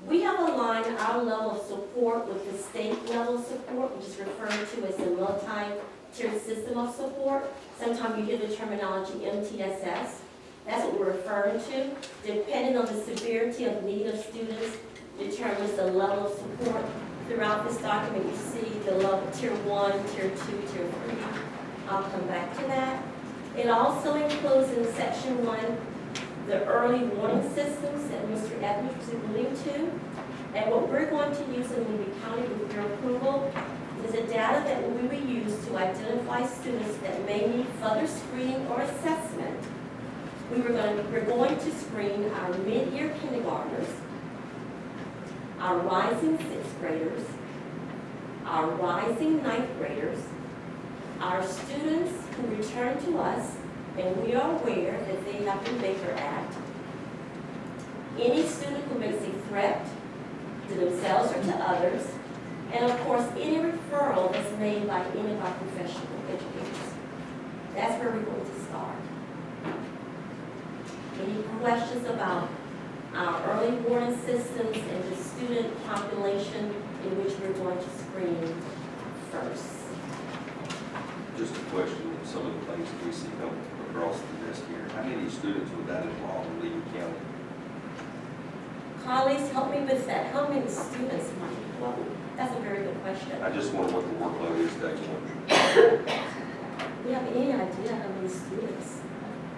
We have aligned our level of support with the state level support, which is referred to as the multi-tiered system of support. Sometimes you hear the terminology MTSS. That's what we're referring to. Depending on the severity of need of students determines the level of support. Throughout this document, you see the level, tier 1, tier 2, tier 3. I'll come back to that. It also includes in section 1 the early warning systems that Mr. Evans was alluding to. And what we're going to use in Lee County with your approval is the data that we will use to identify students that may need further screening or assessment. We're going to screen our mid-year kindergartners, our rising sixth graders, our rising ninth graders, our students who return to us, and we are aware that they have the Baker Act, any student who makes a threat to themselves or to others, and of course, any referral that's made by any of our professional educators. That's where we're going to start. Any questions about our early warning systems and the student population in which we're going to screen first? Just a question, of some of the things that we see come across the desk here. How many students would that involve in Lee County? Colleagues, help me with that. How many students, Mike? Well, that's a very good question. I just wonder what the workload is taking on. Do you have any idea how many students?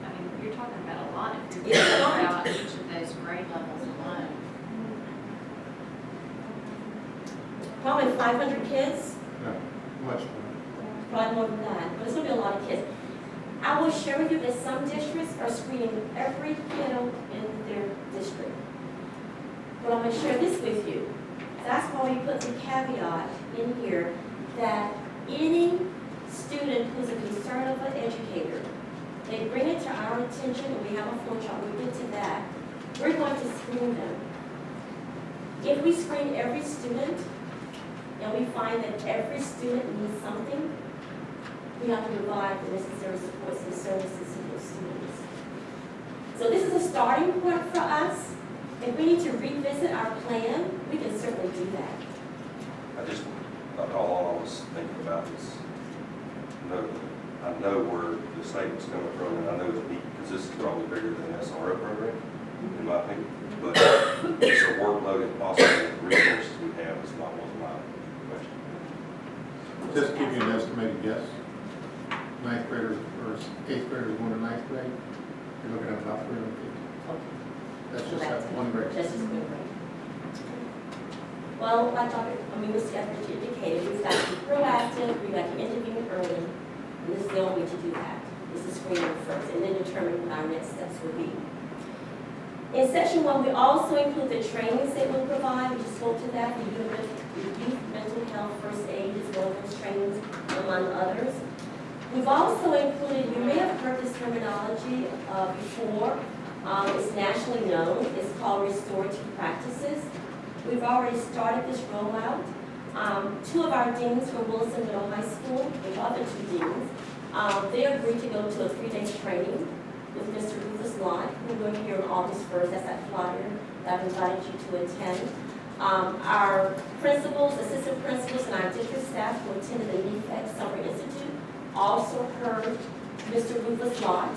I mean, you're talking about a lot if you're It's a talking lot. about each of those grade levels alone. Probably 500 kids, No, much more. probably more than that, but it's going to be a lot of kids. I will share with you that some districts are screening every kiddo in their district. But I'm going to share this with you. That's why we put the caveat in here that any student who's a concern of an educator, they bring it to our attention, and we have a flow chart, we get to that. We're going to screen them. If we screen every student, and we find that every student needs something, we have to provide the necessary supports and services to those students. So this is a starting point for us. If we need to revisit our plan, we can certainly do that. All I was thinking about is, I know where the statement's coming from, and I know it's deep, because this is probably bigger than the SRO program, in my opinion. But it's a workload and possibly the resources we have is not one of my questions. Just give you an estimated guess. Ninth graders or eighth graders going to ninth grade, you're looking at about 350. That's just that one grade. Just as one grade. Well, like Mr. Etheridge indicated, we've got to be proactive, we've got to intervene early, and this is the only way to do that. This is screening first, and then determine what our next steps will be. In section 1, we also include the trainings that we'll provide. We just spoke to that, the youth mental health first aid is one of those trainings, among others. We've also included, you may have heard this terminology before, it's nationally known, it's called restorative practices. We've already started this rollout. Two of our deans from Wilson Middle High School, the other two deans, they agreed to go to a 3-day training with Mr. Rufus Lott, who will be here on August 1st. That's that flyer that I've invited you to attend. Our principals, assistant principals, and our district staff who attended the NEFAC Summer Institute also heard Mr. Rufus Lott.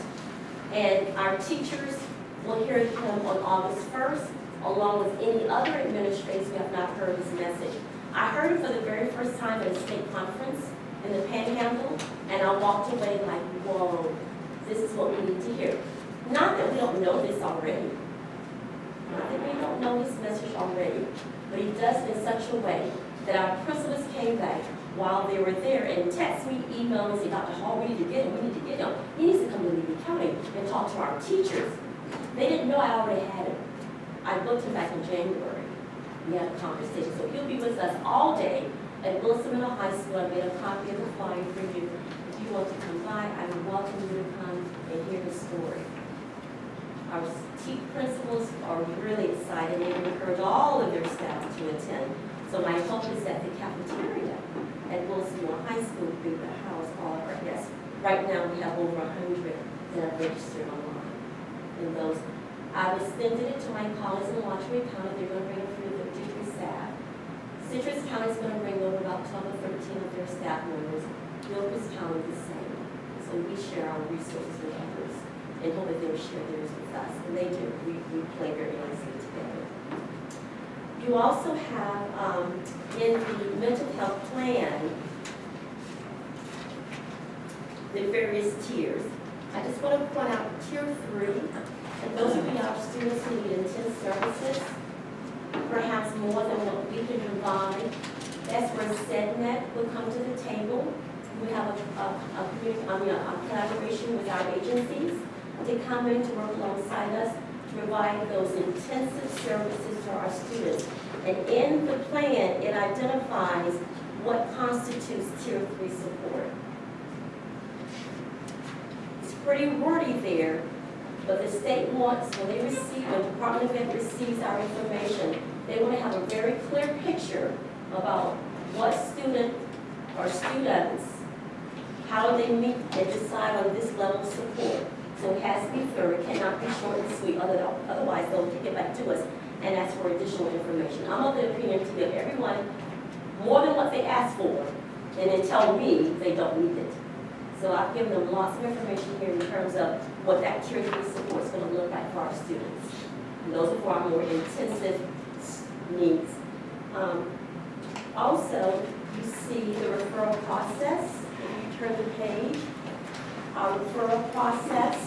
And our teachers will hear him on August 1st, along with any other administrators who have not heard his message. I heard him for the very first time at a state conference in the Panhandle, and I walked away like, whoa, this is what we need to hear. Not that we don't know this already. Not that we don't know his message already, but he does it in such a way that our principals came back while they were there and text me, email me, say, Dr. Hall, we need to get him, we need to get him. He needs to come to Levy County and talk to our teachers. They didn't know I already had him. I booked him back in January. We had a conversation. So he'll be with us all day at Wilson Middle High School. I made a copy of the flyer for you. If you want to come by, I welcome you to come and hear the story. Our principals are really excited. They encourage all of their staff to attend. So my hope is that the cafeteria at Wilsonville High School will be able to house all of our guests. Right now, we have over 100 that are registered online. And those, I've extended it to my colleagues in Washington County. They're going to bring a few of their teachers staff. Citrus County is going to bring over about 12 or 13 of their staff members. Gilchrist County the same. So we share our resources and efforts and hope that they'll share theirs with us. And they do. We play very nicely together. You also have in the mental health plan the various tiers. I just want to point out tier 3, and those would be our students who need intense services, perhaps more than what we can provide. That's where SEDNet will come to the table. We have a collaboration with our agencies to come in to work alongside us to provide those intensive services to our students. And in the plan, it identifies what constitutes tier 3 support. It's pretty wordy there, but the state wants, when the Department of Ed receives our information, they want to have a very clear picture about what student or students, how they meet and decide on this level of support. So it has to be thorough, it cannot be short and sweet, otherwise they'll kick it back to us and ask for additional information. I'm of the opinion to give everyone more than what they ask for, and then tell me they don't need it. So I've given them lots of information here in terms of what that tier 3 support is going to look like for our students. And those are for our more intensive needs. Also, you see the referral process. If you turn the page, our referral process.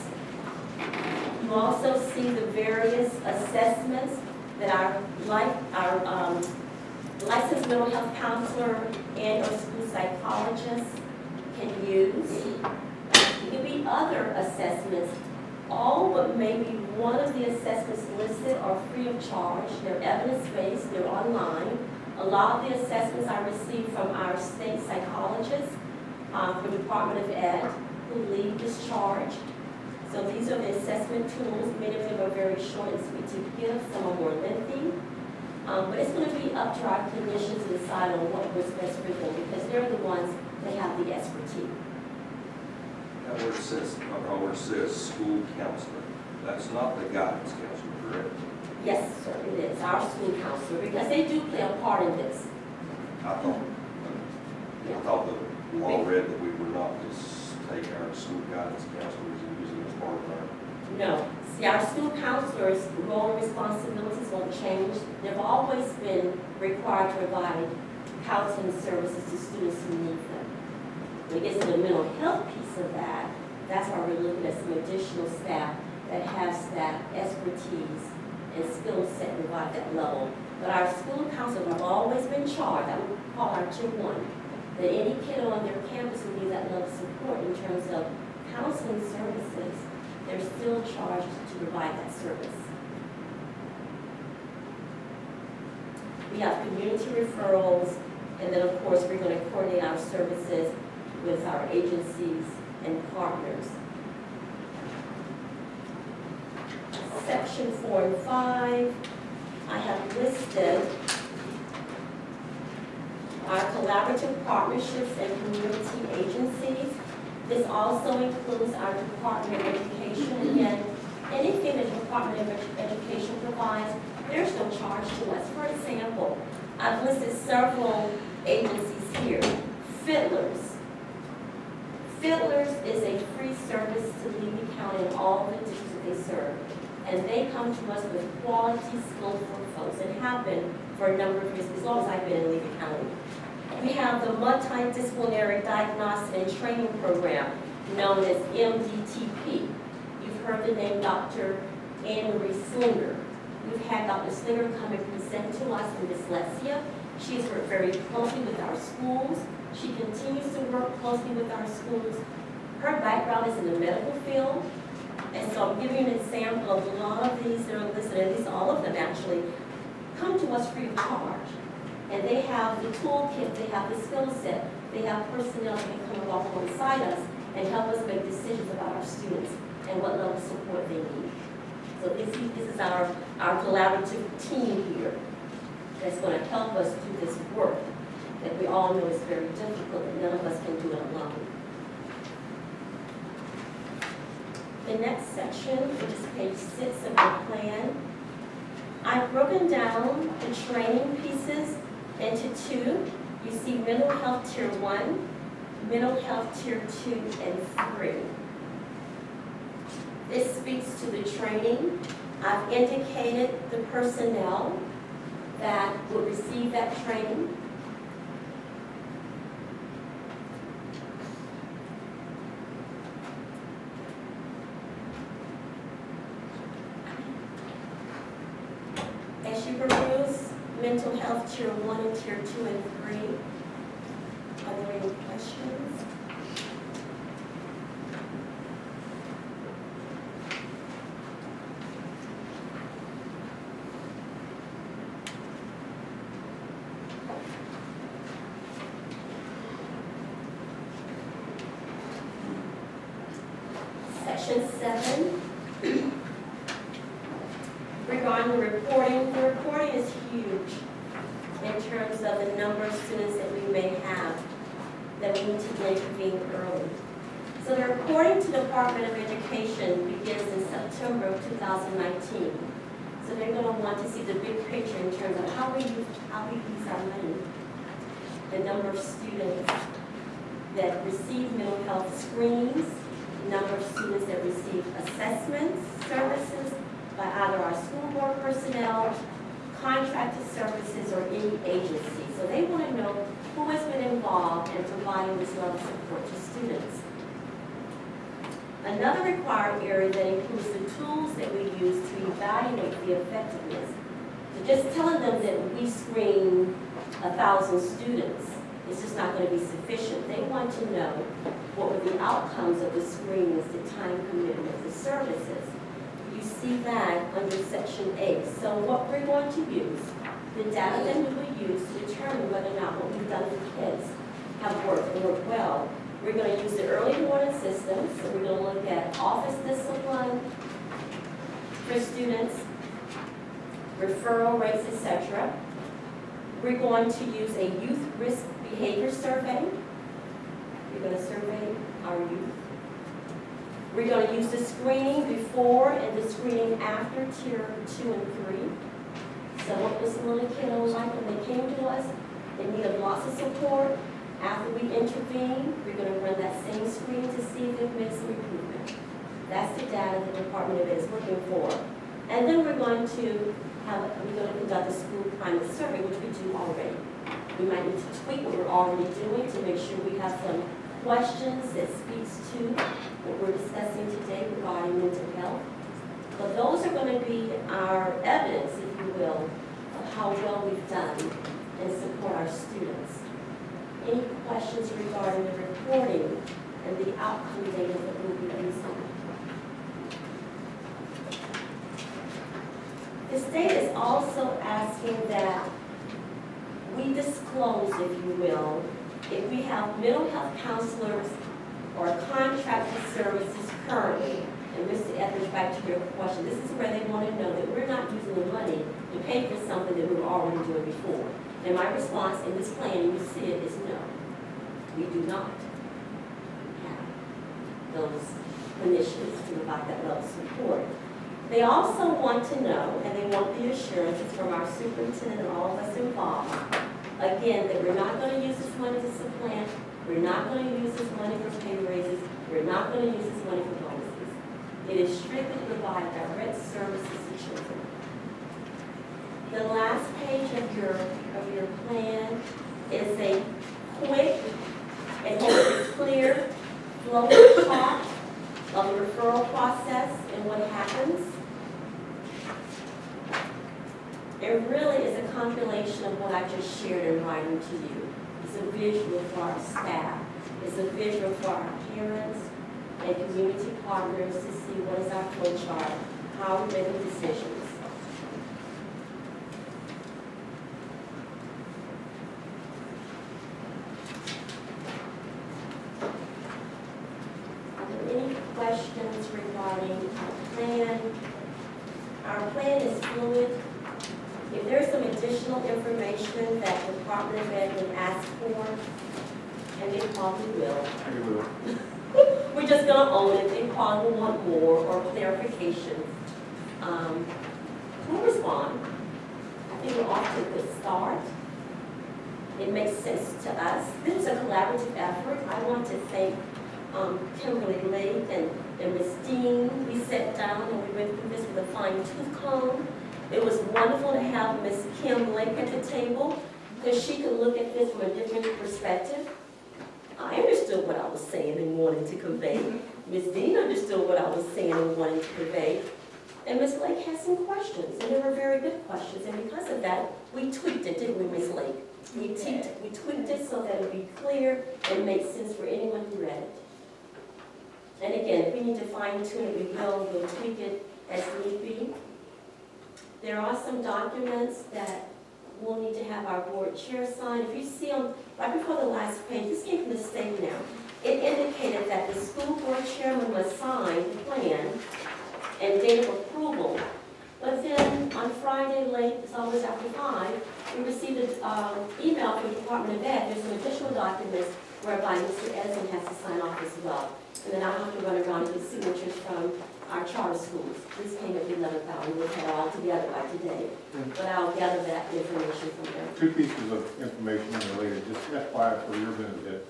You also see the various assessments that our licensed mental health counselor and or school psychologist can use. It could be other assessments, all but maybe one of the assessments listed are free of charge. They're evidence-based, they're online. A lot of the assessments I received from our state psychologists, from the Department of Ed, who lead this charge. So these are the assessment tools. Many of them are very short and sweet to give, some are more lengthy. But it's going to be up to our clinicians to decide on what works best for them because they're the ones that have the expertise. Now, where it says school counselor, that's not the guidance counselor, correct? Yes, sir, it is, our school counselor, because they do play a part in this. I thought that we all read that we were not to take our school guidance counselors and use them as part of our. No, see, our school counselors' role and responsibilities won't change. They've always been required to provide counseling services to students who need them. When it gets to the mental health piece of that, that's why we're looking at some additional staff that has that expertise and skill set to provide that level. But our school counselors have always been charged, I would call our tier 1, that any kiddo on their campus who needs that level of support in terms of counseling services, they're still charged to provide that service. We have community referrals, and then of course we're going to coordinate our services with our agencies and partners. Section 4 and 5, I have listed our collaborative partnerships and community agencies. This also includes our Department of Education. Again, anything the Department of Education provides, there's no charge to us. For example, I've listed several agencies here. Fiddlers. Fiddlers is a free service to Levy County and all the districts that they serve. And they come to us with quality, skillful folks and have been for a number of years, as long as I've been in Levy County. We have the Multidisciplinary Diagnostic and Training Program known as MDTP. You've heard the name Dr. Anne Marie Slinger. We've had Dr. Slinger come and present to us in dyslexia. She's worked very closely with our schools. She continues to work closely with our schools. Her background is in the medical field. And so I'm giving you an example of a lot of these that are listed, at least all of them actually, come to us free of charge. And they have the toolkit, they have the skill set, They have personnel that can come along alongside us and help us make decisions about our students and what level of support they need. So this is our collaborative team here that's going to help us do this work that we all know is very difficult and none of us can do it alone. The next section, which is page 6 of your plan, I've broken down the training pieces into two. You see mental health tier 1, mental health tier 2, and 3. This speaks to the training. I've indicated the personnel that will receive that training. As you peruse mental health tier 1 and tier 2 and 3, are there any questions? Section 7. Regarding the reporting is huge in terms of the number of students that we may have that we need to intervene early. So the reporting to the Department of Education begins in September of 2019. So they're going to want to see the big picture in terms of how we use our money, the number of students that receive mental health screenings, the number of students that receive assessments, services, by either our school board personnel, contracted services, or any agency. So they want to know who has been involved in providing this level of support to students. Another required area that includes the tools that we use to evaluate the effectiveness. So just telling them that we screen 1,000 students is just not going to be sufficient. They want to know what were the outcomes of the screenings, the time commitment, the services. You see that under section 8. So what we're going to use, the data that we will use to determine whether or not what we've done for kids have worked and worked well. We're going to use the early warning system. So we're going to look at office discipline for students, referral rates, etc. We're going to use a youth risk behavior survey. We're going to survey our youth. We're going to use the screening before and the screening after tier 2 and 3. So what was the little kiddo like when they came to us? They needed lots of support. After we intervene, we're going to run that same screen to see if they've made some improvement. That's the data the Department of Ed is looking for. And then we're going to conduct a school climate survey, which we do already. We might need to tweak what we're already doing to make sure we have some questions that speaks to what we're discussing today regarding mental health. But those are going to be our evidence, if you will, of how well we've done and support our students. Any questions regarding the reporting and the outcome data that we'll be using? The state is also asking that we disclose, if you will, if we have mental health counselors or contracted services currently. And Mr. Etheridge, back to your question, this is where they want to know that we're not using the money to pay for something that we were already doing before. And my response in this plan, and you see it, is no. We do not have those clinicians to provide that level of support. They also want to know, and they want the assurances from our superintendent and all of us involved, again, that we're not going to use this money to supplant, we're not going to use this money for pay raises, we're not going to use this money for bonuses. It is strictly to provide direct services to children. The last page of your plan is a quick and hopefully clear flow chart of the referral process and what happens. It really is a compilation of what I just shared in writing to you. It's a visual for our staff. It's a visual for our parents and community partners to see what is our flow chart, how we make decisions. fluid. If there's some additional information that the Department of Ed would ask for, and they probably will, You will. we're just gonna own it, they probably will want more or clarification. We'll respond. I think we're off to a good start. It makes sense to us. This is a collaborative effort. I want to thank Kimberly Lake and Ms. Dean. We sat down and we went through this with a fine tooth comb. It was wonderful to have Ms. Kim Lake at the table because she could look at this from a different perspective. I understood what I was saying and wanting to convey. Ms. Dean understood what I was saying and wanting to convey. And Ms. Lake had some questions, and they were very good questions. And because of that, we tweaked it, didn't we, Ms. Lake? We tweaked it so that it would be clear and make sense for anyone who read it. And again, if we need to fine tune it, we'll tweak it as need be. There are some documents that we'll need to have our board chair sign. If you see on, right before the last page, this came from the state now. It indicated that the school board chairman must sign the plan and date of approval. But then on Friday late, it's always after 5, we received an email from the Department of Ed. There's some additional documents whereby Mr. Edson has to sign off as well. And then I'll have to run around and get signatures from our charter schools. This came at the 11th hour, we'll have it all together by today. But I'll gather that information from there. 2 pieces of information unrelated, just FYI for your benefit.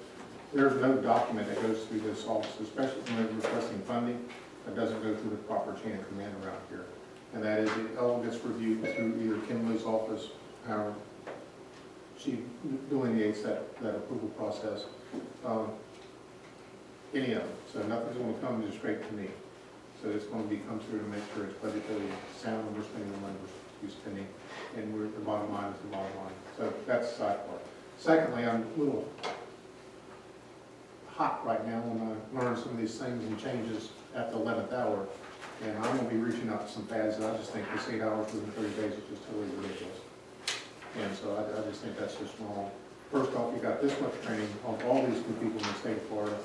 There's no document that goes through this office, especially when they're requesting funding, that doesn't go through the proper chain of command around here. And that is, it all gets reviewed through either Kimberly's office, how she delineates that approval process, any of them. So nothing's going to come just straight to me. So it's going to be come through to make sure it's budgetary sound, and we're spending the money we're spending, and the bottom line is the bottom line. So that's the side part. Secondly, I'm a little hot right now when I learn some of these things and changes at the 11th hour. And I'm going to be reaching out to some pads, and I just think this 8 hours within 30 days is just totally ridiculous. And so I just think that's just wrong. First off, you got this much training of all these new people in the state of Florida,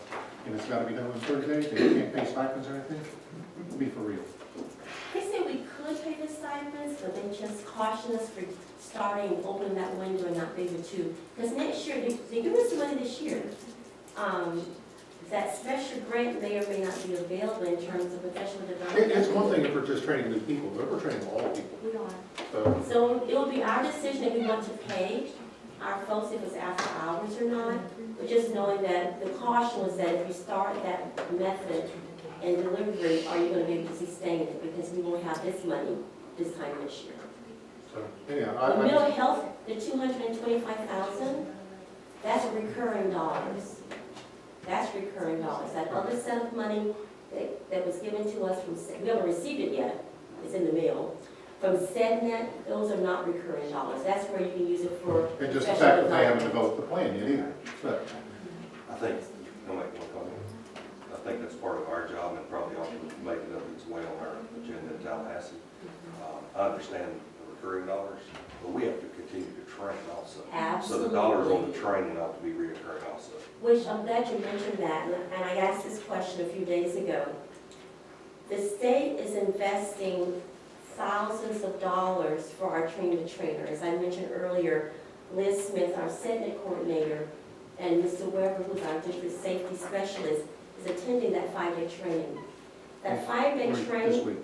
and it's got to be done in 30 days, and you can't pay stipends or anything? Be for real. They said we could pay the stipends, but they just caution us for starting, opening that window and not being able to. Because next year, they give us money this year. That special grant may or may not be available in terms of professional development. It's one thing if we're just training new people, but we're training all people. We are. So So it will be our decision if we want to pay our folks if it's after hours or not. But just knowing that the caution was that if you start that method and delivery, are you going to be able to sustain it? Because we won't have this money this time this year. So, anyhow, The I mental health, the $225,000, that's recurring dollars. That's recurring dollars. That other set of money that was given to us from, we haven't received it yet, it's in the mail. From SEDNet, those are not recurring dollars. That's where you can use it for and just the professional fact that they haven't development. developed the plan yet either. But I think, I'll make one comment. I think that's part of our job and probably ought to make it up its way on our agenda in Tallahassee. I understand the recurring dollars, but we have to continue to train also. So the dollars on the training ought to be reoccurring also. Which I'm glad you mentioned that, and I asked this question a few days ago. The state is investing thousands of dollars for our train the trainer. As I mentioned earlier, Liz Smith, our SEDNet coordinator, and Mr. Weber, who's our district safety specialist, is attending that 5-day training. That 5-day this training, week,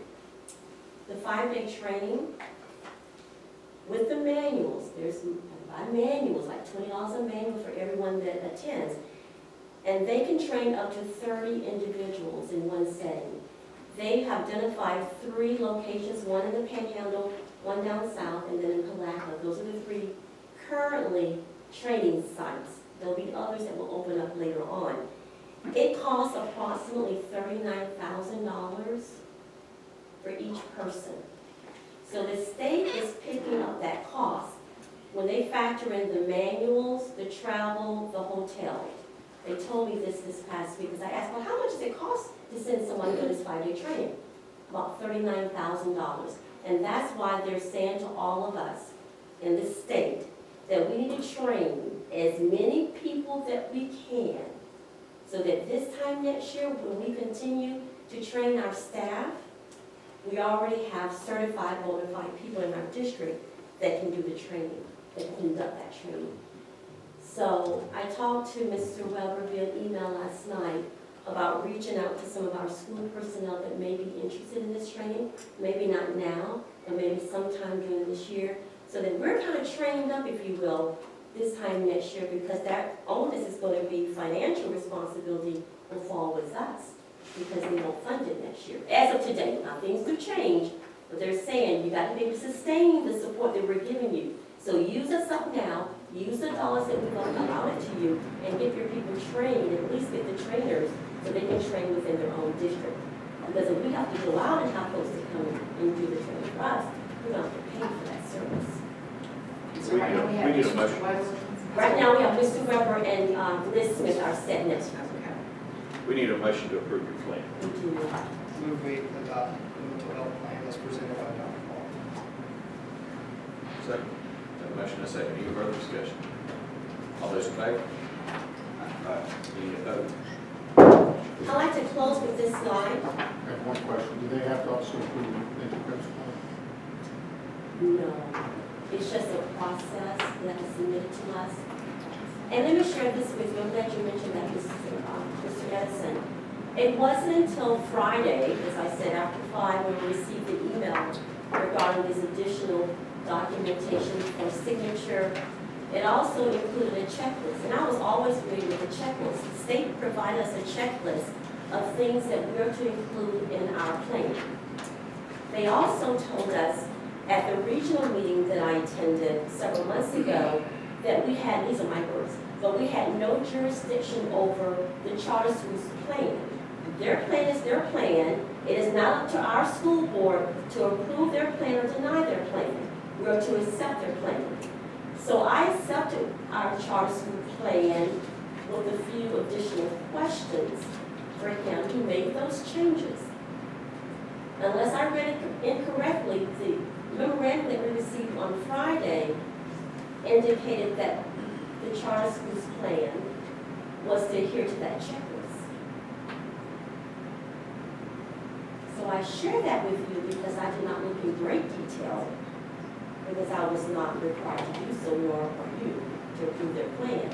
the 5-day training with the manuals, there's manuals, like $20 a manual for everyone that attends. And they can train up to 30 individuals in one setting. They have identified 3 locations, one in the Panhandle, one down south, and then in Palaca. Those are the 3 currently training sites. There'll be others that will open up later on. It costs approximately $39,000 for each person. So the state is picking up that cost when they factor in the manuals, the travel, the hotel. They told me this past week, because I asked, well, how much does it cost to send someone to this 5-day training? About $39,000. And that's why they're saying to all of us in the state that we need to train as many people that we can, so that this time next year, when we continue to train our staff, we already have certified, bona fide people in our district that can do the training, that can conduct that training. So I talked to Mr. Weber via email last night about reaching out to some of our school personnel that may be interested in this training, maybe not now, and maybe sometime during this year, so that we're kind of trained up, if you will, this time next year, because that onus is going to be financial responsibility will fall with us, because they won't fund it next year. As of today, now things do change, but they're saying you got to be able to sustain the support that we're giving you. So use us up now, use the dollars that we've allotted to you, and get your people trained, at least get the trainers, so they can train within their own district. Because if we have to go out and have folks to come and do the training for us, we're going to have to pay for that service. So right now we have We need a Mr. motion. Weber. Right now, we have Mr. Weber and Liz Smith are set next week. Okay. We need a motion to approve your plan. We do. Move we adopt the mental health plan as presented by Dr. Paul. Second. Have a motion and a second. Any further discussion? All those in favor? Aye. Any opposed? I'd like to close with this slide. I have one question. Do they have to also approve the principal? No, it's just a process that is submitted to us. And let me share this with you. I'm glad you mentioned that, Mr. Edison. It wasn't until Friday, as I said, after 5, when we received the email regarding this additional documentation for signature. It also included a checklist, and I was always familiar with the checklist. The state provided us a checklist of things that we're to include in our plan. They also told us at the regional meeting that I attended several months ago that we had, these are my words, but we had no jurisdiction over the charter school's plan. Their plan is their plan. It is not up to our school board to approve their plan or deny their plan. We're to accept their plan. So I accepted our charter school plan with a few additional questions for him who made those changes. Unless I read it incorrectly, the memorandum that we received on Friday indicated that the charter school's plan was to adhere to that checklist. So I share that with you because I did not look in great detail, because I was not required to do so, nor are you, to approve their plan.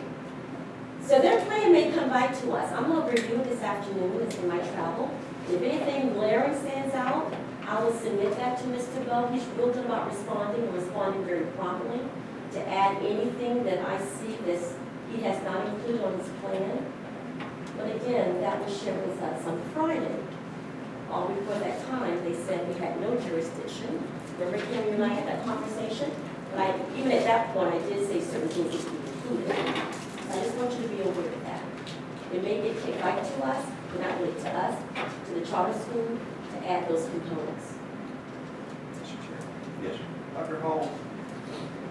So their plan may come back to us. I'm going to review it this afternoon as in my travel. If anything glaring stands out, I will submit that to Mr. Bell. He's real good about responding and responding very promptly to add anything that I see that he has not included on his plan. But again, that was shared with us on Friday. All before that time, they said we had no jurisdiction. Remember, Kim, you and I had that conversation? But even at that point, I did say certain things would be included. So I just want you to be aware of that. It may get kicked back to us, but not really to us, to the charter school, to add those components. Mr. Chair. Yes. Dr. Hall,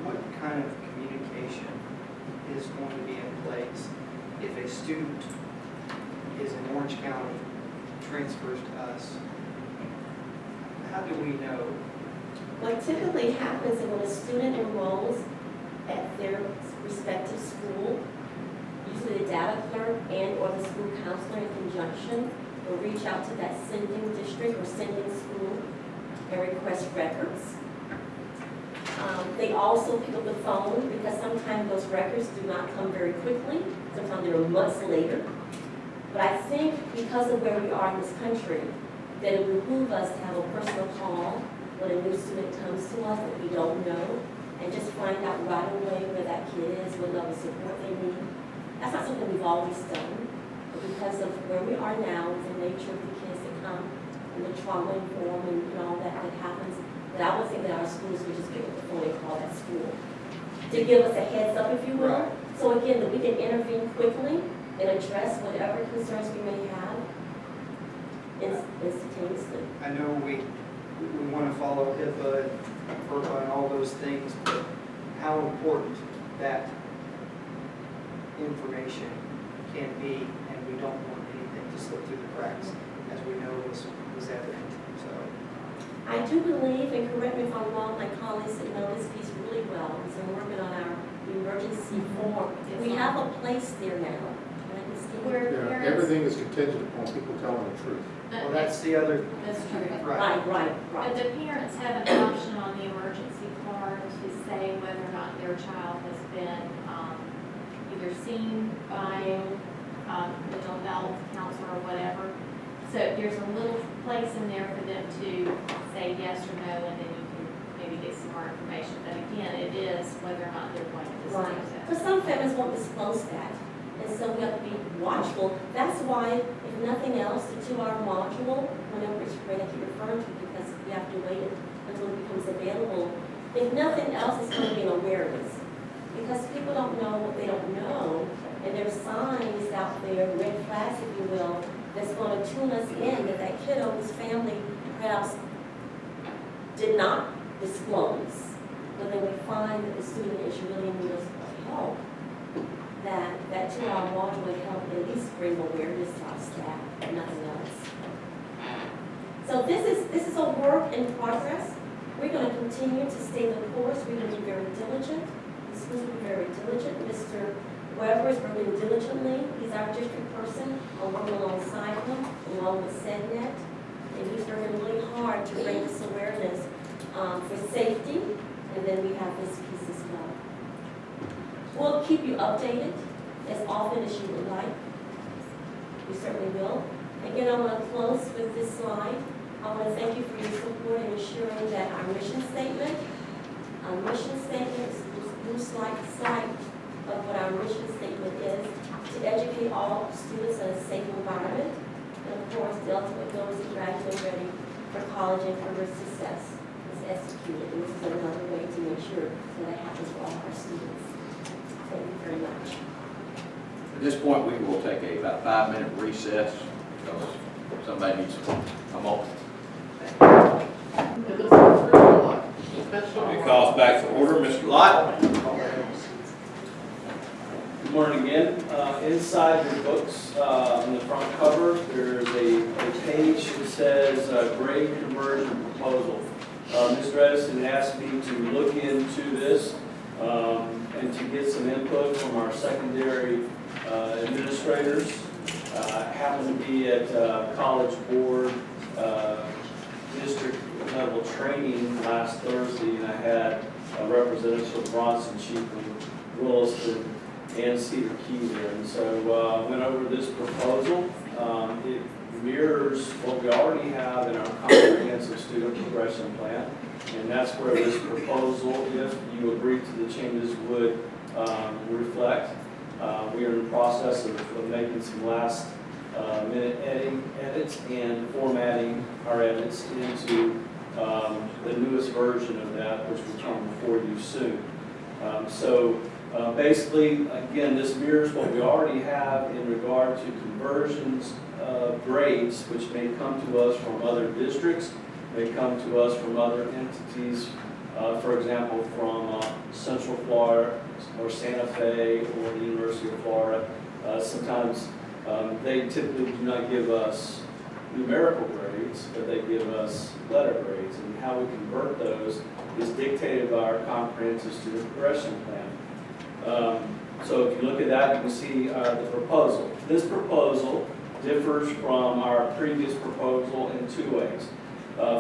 what kind of communication is going to be in place if a student is in Orange County, transfers to us? How do we know? What typically happens is when a student enrolls at their respective school, usually the data clerk and or the school counselor in conjunction will reach out to that sending district or sending school and request records. They also pick up the phone because sometimes those records do not come very quickly. Sometimes they're months later. But I think because of where we are in this country, that it would behoove us to have a personal call when a new student comes to us that we don't know, and just find out right away where that kid is, what level of support they need. That's not something we've always done, but because of where we are now, with the nature of the kids that come, and the trauma informed and all that happens, that I would think that our schools would just pick up the phone and call that school to give us a heads up, if you will. Right. So again, that we can intervene quickly and address whatever concerns we may have instantaneously. I know we want to follow HIPAA, FERPA, and all those things, but how important that information can be, and we don't want anything to slip through the cracks, as we know was evident. So, I do believe, and correct me if I'm wrong, my colleagues that know this piece really well, because I'm working on our emergency form. We have a place there now. Right, Ms. Stevens? Where Yeah, parents, everything is contingent upon people telling the truth. Well, that's the other, That's true. right. Right. But the parents have an option on the emergency card to say whether or not their child has been either seen by mental health counselor or whatever. So there's a little place in there for them to say yes or no, and then you can maybe get some more information. But again, it is whether or not they're going to Right. disclose that. Because some families won't disclose that, and so we have to be watchful. That's why, if nothing else, the 2-hour module, whenever it's ready, I keep referring to, because we have to wait until it becomes available. If nothing else, it's going to be an awareness, because people don't know what they don't know, and there's signs out there, red flags, if you will, that's going to tune us in that that kiddo, his family, perhaps did not disclose. But then we find that the student is really in need of help, that 2-hour module would help at least bring awareness to our staff, and nothing else. So this is a work in progress. We're going to continue to stay the course. We're going to be very diligent. The schools will be very diligent. Mr. Weber is working diligently. He's our district person. I'm working alongside him, along with SEDNet. And he's working really hard to bring this awareness for safety. And then we have this piece as well. We'll keep you updated as often as you would like. We certainly will. Again, I want to close with this slide. I want to thank you for your support in ensuring that our mission statement is loose slide of what our mission statement is, to educate all students in a safe environment. And of course, the ultimate goal is to graduate ready for college and career success is executed. And this is another way to make sure that that happens for all our students. Thank you very much. At this point, we will take about 5-minute recess, because somebody needs a moment. It calls back to order, Mr. Lott. Good morning again. Inside your books, on the front cover, there's a page that says grade conversion proposal. Mr. Edison asked me to look into this and to get some input from our secondary administrators. I happened to be at College Board district level training last Thursday, and I had representatives from Bronson, Chiefland, Williston, and Cedar Key there. And so went over this proposal. It mirrors what we already have in our comprehensive student progression plan. And that's where this proposal, if you agree to the changes, would reflect. We are in the process of making some last minute edits and formatting our edits into the newest version of that, which will come before you soon. Basically, again, this mirrors what we already have in regard to conversions of grades, which may come to us from other districts, may come to us from other entities, for example, from Central Florida or Santa Fe or the University of Florida. Sometimes they typically do not give us numerical grades, but they give us letter grades, and how we convert those is dictated by our comprehensive student progression plan. So if you look at that, you can see the proposal. This proposal differs from our previous proposal in 2 ways.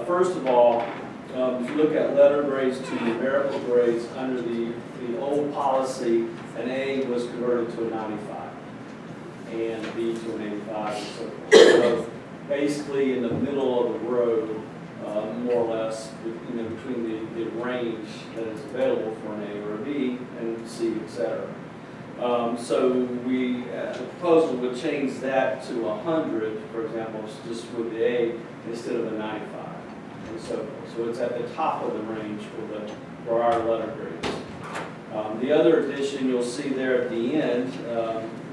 First of all, if you look at letter grades to numerical grades under the old policy, an A was converted to a 95, and a B to an 85, and so forth. So basically in the middle of the road, more or less, between the range that is available for an A or a B and C, etc. So the proposal would change that to 100, for example, just with the A instead of a 95, and so forth. So it's at the top of the range for our letter grades. The other addition you'll see there at the end,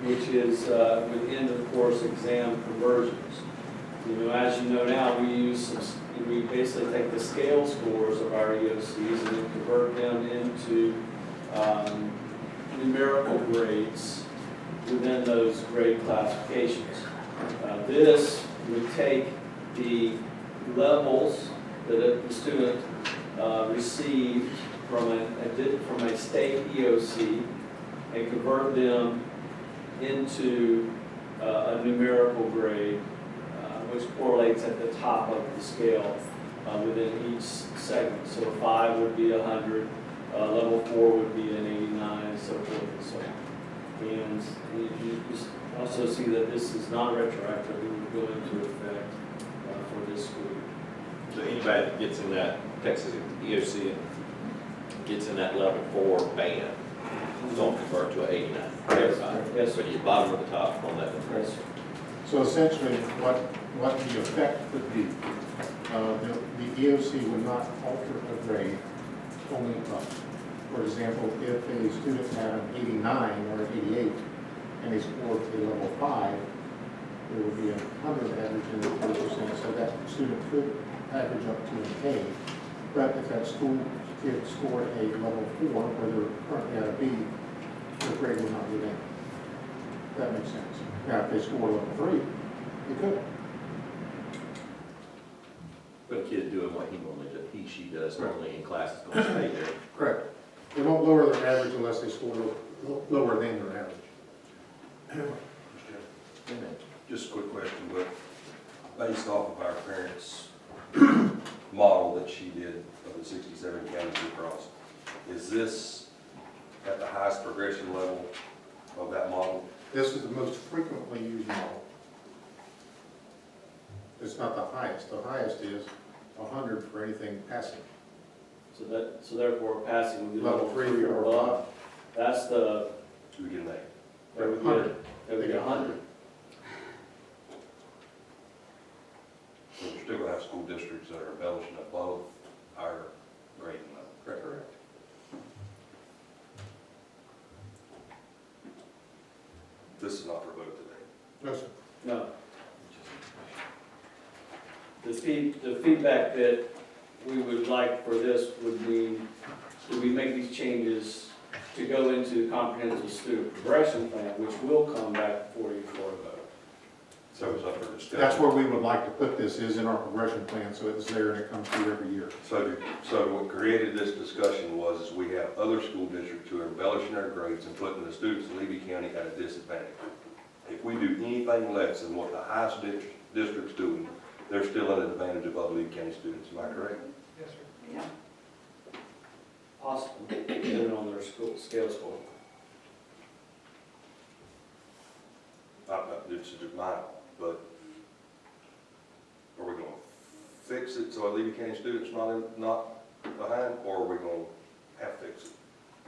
which is with end of course exam conversions. As you know now, we basically take the scale scores of our EOCs and then convert them into numerical grades within those grade classifications. This would take the levels that the student received from a state EOC and convert them into a numerical grade which correlates at the top of the scale within each segment. So a 5 would be 100, level 4 would be an 89, and so forth and so on. And you just also see that this is non-retroactive, it would go into effect for this school year. So anybody that gets in that Texas EOC and gets in that level 4 band, is going to convert to an 89. Everybody. Yes, sir. But you bottom of the top on that. Yes, sir. So essentially, what the effect would be, the EOC would not alter a grade, only up. For example, if a student had an 89 or an 88, and they scored a level 5, there would be a 100 average in the 40%, so that student could average up to an A. But if that school kid scored a level 4, where they're currently at a B, their grade would not be there. That makes sense. Now, if they score a level 3, it could. But a kid doing what she does normally in class is going to stay there. Correct. They won't lower their average unless they score lower than their average. Just a quick question, but based off of our parents' model that she did of the 67 counties across, is this at the highest progression level of that model? This is the most frequently used model. It's not the highest. The highest is 100 for anything passing. So therefore, passing would be Level level 3, 3 or 4, or above. That's the, Do we get an A? that would 100. that would be 100. So we're still gonna have school districts that are embellishing above our grading level. Correct. This is not for vote today. No, sir. No. The feedback that we would like for this would be, do we make these changes to go into comprehensive student progression plan, which will come back before you for a vote. So it's up for discussion. That's where we would like to put this, is in our progression plan, so it's there and it comes through every year. So what created this discussion was we have other school districts who are embellishing their grades and putting the students in Levy County at a disadvantage. If we do anything less than what the highest district's doing, they're still at an advantage above Levy County students, am I correct? Yes, sir. Yeah. Possible, depending on their scale score. It's just mine, but are we gonna fix it so our Levy County students not behind, or are we gonna have to fix it?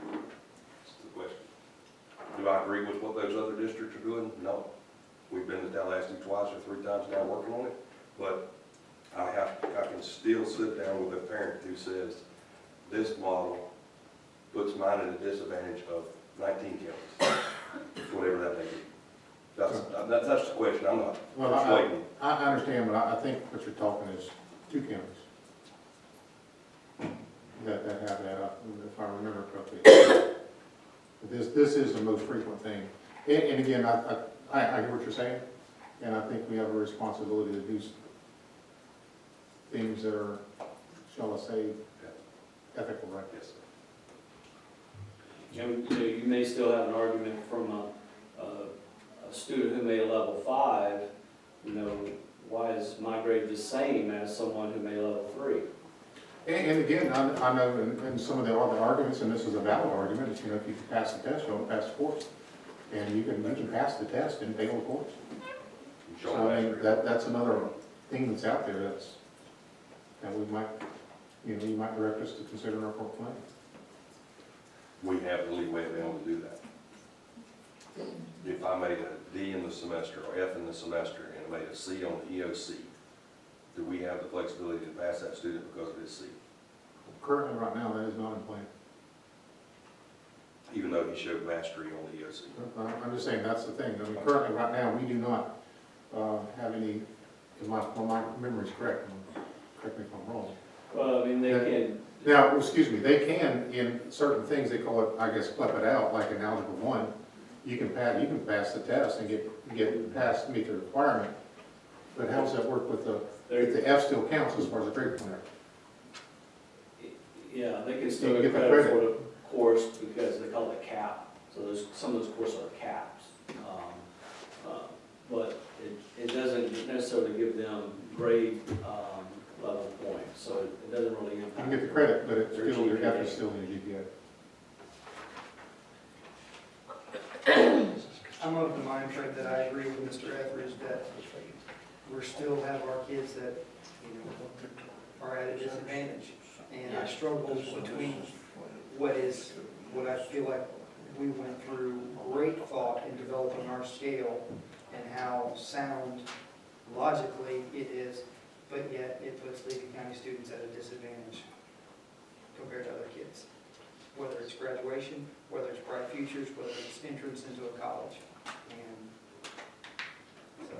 That's the question. Do I agree with what those other districts are doing? No. We've been to Tallahassee twice or 3 times now working on it, but I can still sit down with a parent who says, this model puts mine at a disadvantage of 19 counties, whatever that may be. That's the question, I'm not Well, persuading. I I understand, but I think what you're talking is 2 counties that have that, if I remember correctly. This is the most frequent thing. And again, I hear what you're saying, and I think we have a responsibility to do things that are, shall I say, ethical, right? Yes, sir. And, you may still have an argument from a student who made a level 5, why is my grade the same as someone who made a level 3? And again, I know in some of the other arguments, and this is a valid argument, is, if you can pass the test, you don't pass the course. And you can pass the test and fail the course. So I mean, that's another thing that's out there that we might, you might direct us to consider in our court plan. We have the leeway to be able to do that. If I made a D in the semester or F in the semester and made a C on the EOC, do we have the flexibility to pass that student because of his C? Currently, right now, that is not in plan. Even though he showed mastery on the EOC? I'm just saying, that's the thing. I mean, currently, right now, we do not have any, if my memory's correct, and correct me if I'm wrong. Well, I mean, they can, Now, excuse me, they can, in certain things, they call it, I guess, flip it out, like in Algebra 1, you can pass the test and get past, meet the requirement. But how does that work with if the F still counts as far as the grade point? yeah, they can still You get get the credit credit. for the course because they call it cap. So some of those courses are caps. But it doesn't necessarily give them grade, level points, so it doesn't really You impact. can get the credit, but it's their still, your GPA. effort's still in your GPA. I'm of the mind frame that I agree with Mr. Etheridge that we still have our kids that, you know, are at a disadvantage. And I struggle between what I feel like we went through great thought in developing our scale and how sound logically it is, but yet it puts Levy County students at a disadvantage compared to other kids. Whether it's graduation, whether it's bright futures, whether it's entrance into a college. And so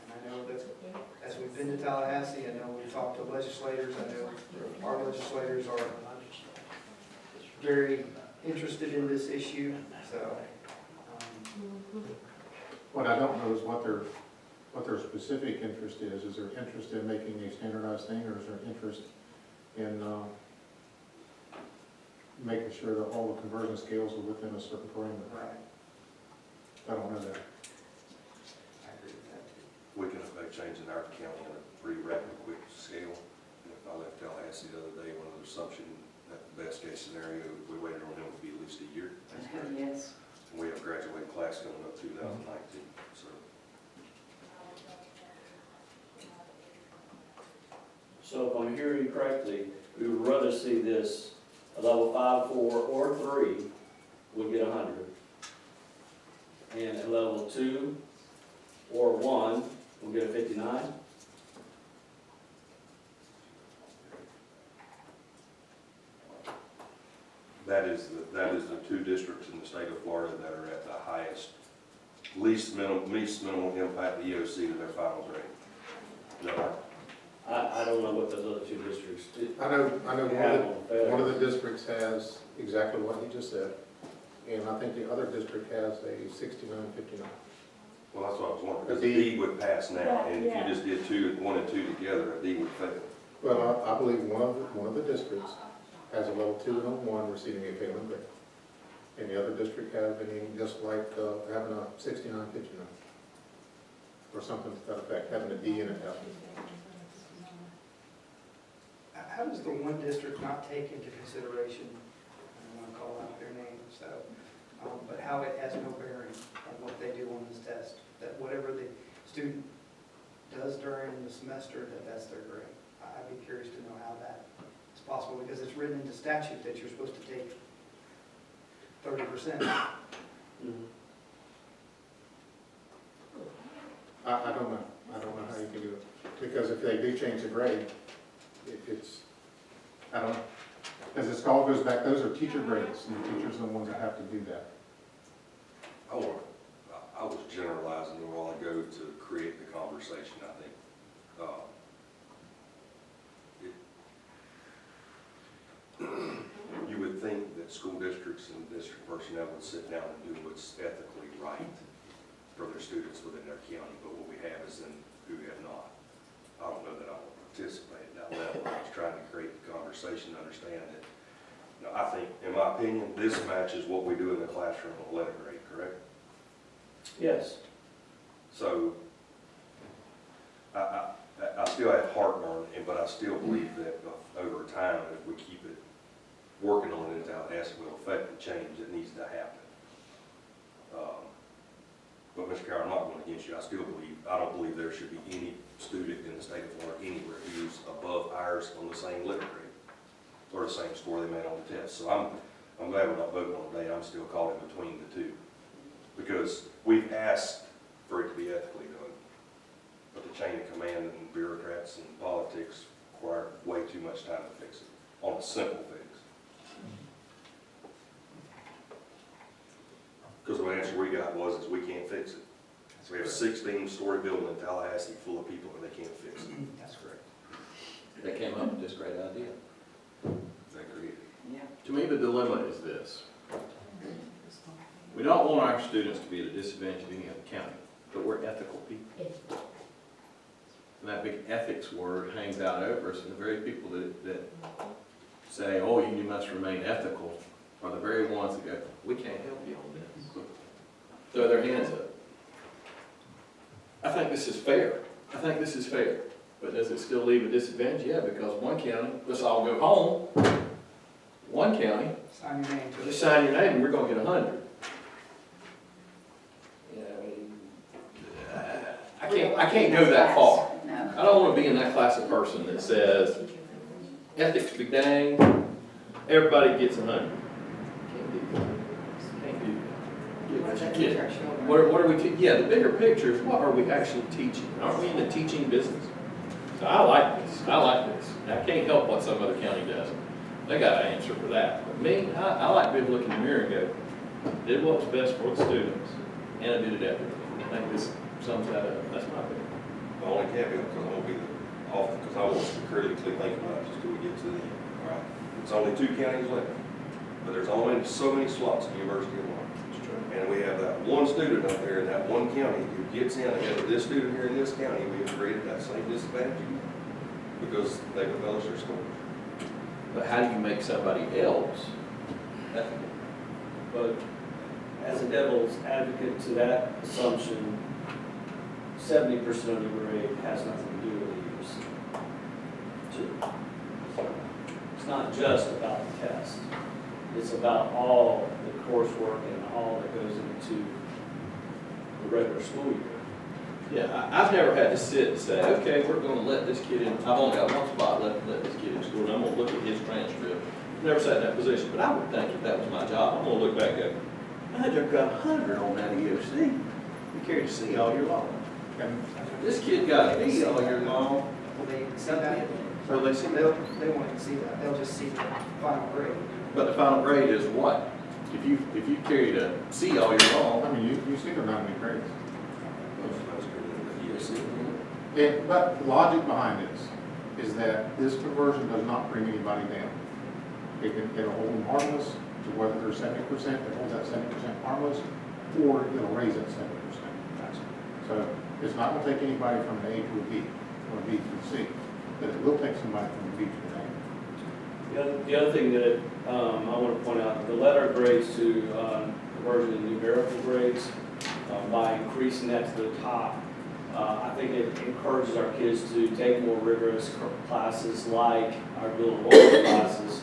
I know that as we've been to Tallahassee, I know we've talked to legislators, I know our legislators are very interested in this issue, so. What I don't know is what their specific interest is. Is there interest in making a standardized thing, or is there interest in making sure that all the conversion scales are within a certain parameter? Right, I don't know that. I agree with that too. We can affect change in our county on a pretty rapid, quick scale. And if I left Tallahassee the other day, one of the assumption that the best case scenario, if we waited on them, would be at least a year. Yes. And we have a graduating class coming up 2019, so. So if I'm hearing you correctly, we would rather see this, a level 5, 4, or 3 would get 100. And a level 2 or 1 will get a 59. That is the two districts in the state of Florida that are at the highest, least minimal impact EOC to their final grade. No, I don't know what those other two districts did. I know have one of the districts has exactly what he just said, and I think the other district has a 69-59. well, that's what I was wondering, because A a D. D would pass now, and if you just did 1 and 2 together, a D would fail. Well, I believe one of the districts has a level 2 and a 1 receiving a failing grade. And the other district having, just like having a 69-59. Or something to that effect, having a D and an F. How does the one district not take into consideration, I don't want to call out their name, so, but how it has no bearing on what they do on this test? That whatever the student does during the semester, that's their grade. I'd be curious to know how that is possible, because it's written into statute that you're supposed to take 30%. I don't know. I don't know how you can do it. Because if they do change the grade, it's, I don't know. As this all goes back, those are teacher grades, and the teachers are the ones that have to do that. I was generalizing a while ago to create the conversation, I think. You would think that school districts and district personnel would sit down and do what's ethically right for their students within their county, but what we have is then who have not. I don't know that I want to participate at that level. I was trying to create the conversation to understand that. You know, I think, in my opinion, this matches what we do in the classroom on letter grade, correct? Yes. So, I still have heartburn, but I still believe that over time, if we keep it, working on it in Tallahassee, will affect the change that needs to happen. But Mr. Carroll, I'm not going against you. I don't believe there should be any student in the state of Florida anywhere who's above ours on the same letter grade or the same score they made on the test. So I'm glad we're not voting on today. I'm still caught in between the two. Because we've asked for it to be ethically done. But the chain of command and bureaucrats and politics require way too much time to fix it on a simple fix. Because the answer we got is we can't fix it. So we have a 16-story building in Tallahassee full of people and they can't fix it. That's correct. They came up with this great idea. They created. Yeah. To me, the dilemma is this. We don't want our students to be at a disadvantage of any other county, but we're ethical people. And that big ethics word hangs out over us, and the very people that say, oh, you must remain ethical, are the very ones that go, we can't help you on this. Throw their hands up. think this is fair. I think this is fair. But does it still leave a disadvantage? Yeah, because one county, let's all go home. One county, Sign your name to it. just sign your name and we're gonna get 100. Yeah, I mean, I can't go that far. No. I don't wanna be in that class of person that says, ethics be dang, everybody gets 100. Can't do that. Can't do that. Get what you get. What are we, yeah, the bigger picture is what are we actually teaching? Aren't we in the teaching business? So I like this, I can't help what some other county does. They got an answer for that. But me, I like to be able to look in the mirror and go, did what was best for the students, and I did it ethically. I think this sums that up, that's my opinion. The only caveat, because I won't be off, because I want to critically think about it just till we get to the end, all right? It's only 2 counties left, but there's only so many slots in University of Louisville. And we have that one student up there in that one county who gets in ahead of this student here in this county, we've created that same disadvantage because they've embellished their scores. But how do you make somebody else ethical? But as a devil's advocate to that assumption, 70% of the grade has nothing to do with the years. It's not just about the test. It's about all the coursework and all that goes into the regular school year. Yeah, I've never had to sit and say, okay, we're gonna let this kid in, I've only got one spot left to let this kid in school, and I'm gonna look at his transcript. Never sat in that position, but I would think if that was my job, I'm gonna look back and go, I just got 100 on that EOC. You carried a C all year long. This kid got an E all year long. Will they see that? So they see They that. won't even see that, they'll just see the final grade. But the final grade is what? If you carried a C all year I long, mean, you see they're not many grades. Most good in the EOC. But the logic behind this is that this conversion does not bring anybody down. It'll hold them harmless to whether they're 70%, it holds that 70% harmless, or it'll raise that 70%. So it's not gonna take anybody from an A to a B, or a B to a C, but it will take somebody from a B to an A. The other thing that I want to point out, the letter grades to conversion to numerical grades, by increasing that to the top, I think it encourages our kids to take more rigorous classes like our dual enrollment classes,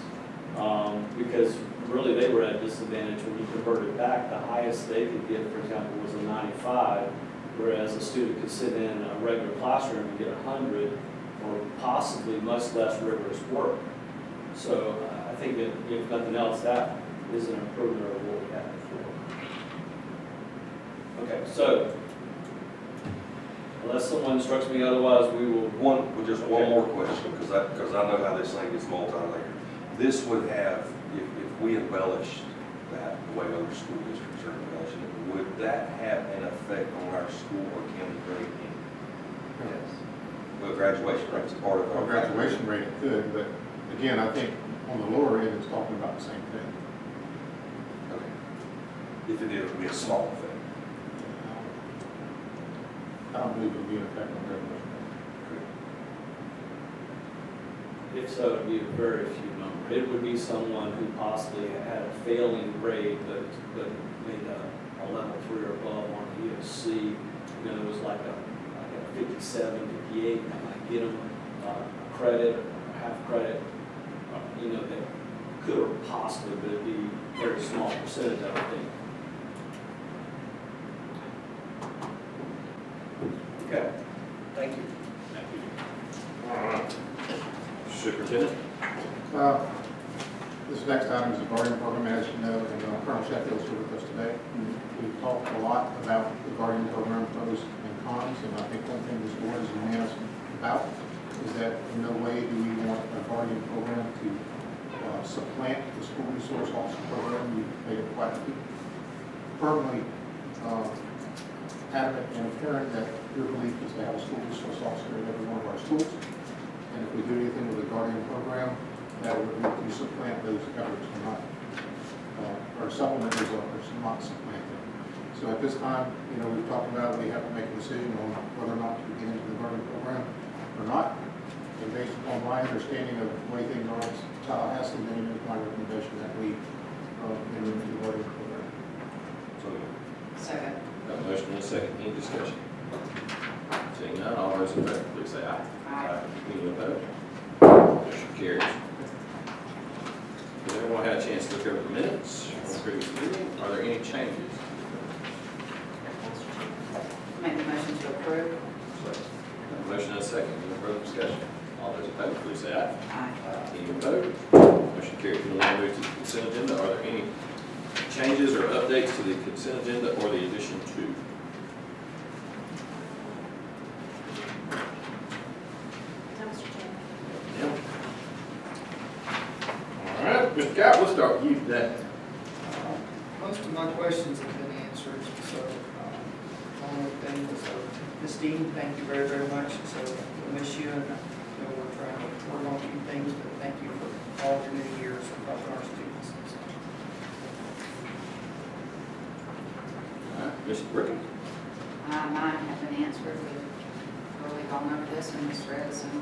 because really they were at a disadvantage when you converted back. The highest they could get, for example, was a 95, whereas a student could sit in a regular classroom and get 100 for possibly much less rigorous work. So I think that if nothing else, that is an improvement over what we had before. Okay, so unless someone instructs me otherwise, we will. Just one more question, because I know how this thing is multi-layered. This would have, if we embellished that the way other school districts are embellishing it, would that have an effect on our school or county grading? Yes. Well, graduation rate's a part of Our our graduation rate it could, but again, I think on the lower end, it's talking about the same thing. Okay. If it did, it would be a small thing. I don't believe it'll be an effect on graduation. If so, it'd be a very few number. It would be someone who possibly had a failing grade, but made a level 3 or above on the EOC. You know, it was like a 57, 58, and I might get them a credit or half credit. You know, they could have possibly, but it'd be a very small percentage, I would think. Okay, thank you. superintendent? This next item is the Guardian Program, as you know, and Colonel Sheffield's here with us today. We've talked a lot about the Guardian Program pros and cons, and I think one thing this board is unanimous about is that in no way do we want a Guardian Program to supplant the school resource officer program. We've made it quite firmly adamant and apparent that your belief is to have a school resource officer in every one of our schools. And if we do anything with the Guardian Program, that would be supplant those efforts and not, or supplement those efforts and not supplant them. So at this time, you know, we've talked about we have to make a decision on whether or not to get into the Guardian Program or not. And based upon my understanding of the way things are in Tallahassee, then it is my recommendation that we enter into the Guardian Program. So, Second. Got a motion and a second, any discussion? Seeing none, all those in favor, please say aye. Aye. Any opposed? Motion carries. Has everyone had a chance to look over the minutes from the previous meeting? Are there any changes? Make the motion to approve. Have a motion and a second. Any further discussion? All those in favor, please say aye. Aye. Any opposed? Motion carries. We'll now move to the consent agenda. Are there any changes or updates to the consent agenda or the addition to? No, Mr. Chairman. Yeah. All right, Mr. Cap, we'll start with you today. Most of my questions have been answered, so, only thing is, Ms. Dean, thank you very, very much. So, we'll miss you, and I know we're trying to work on a few things, but thank you for all your many years of helping our students. All right, Mr. Rickens. Mine have been answered. We've really gone over this, and Ms. Redison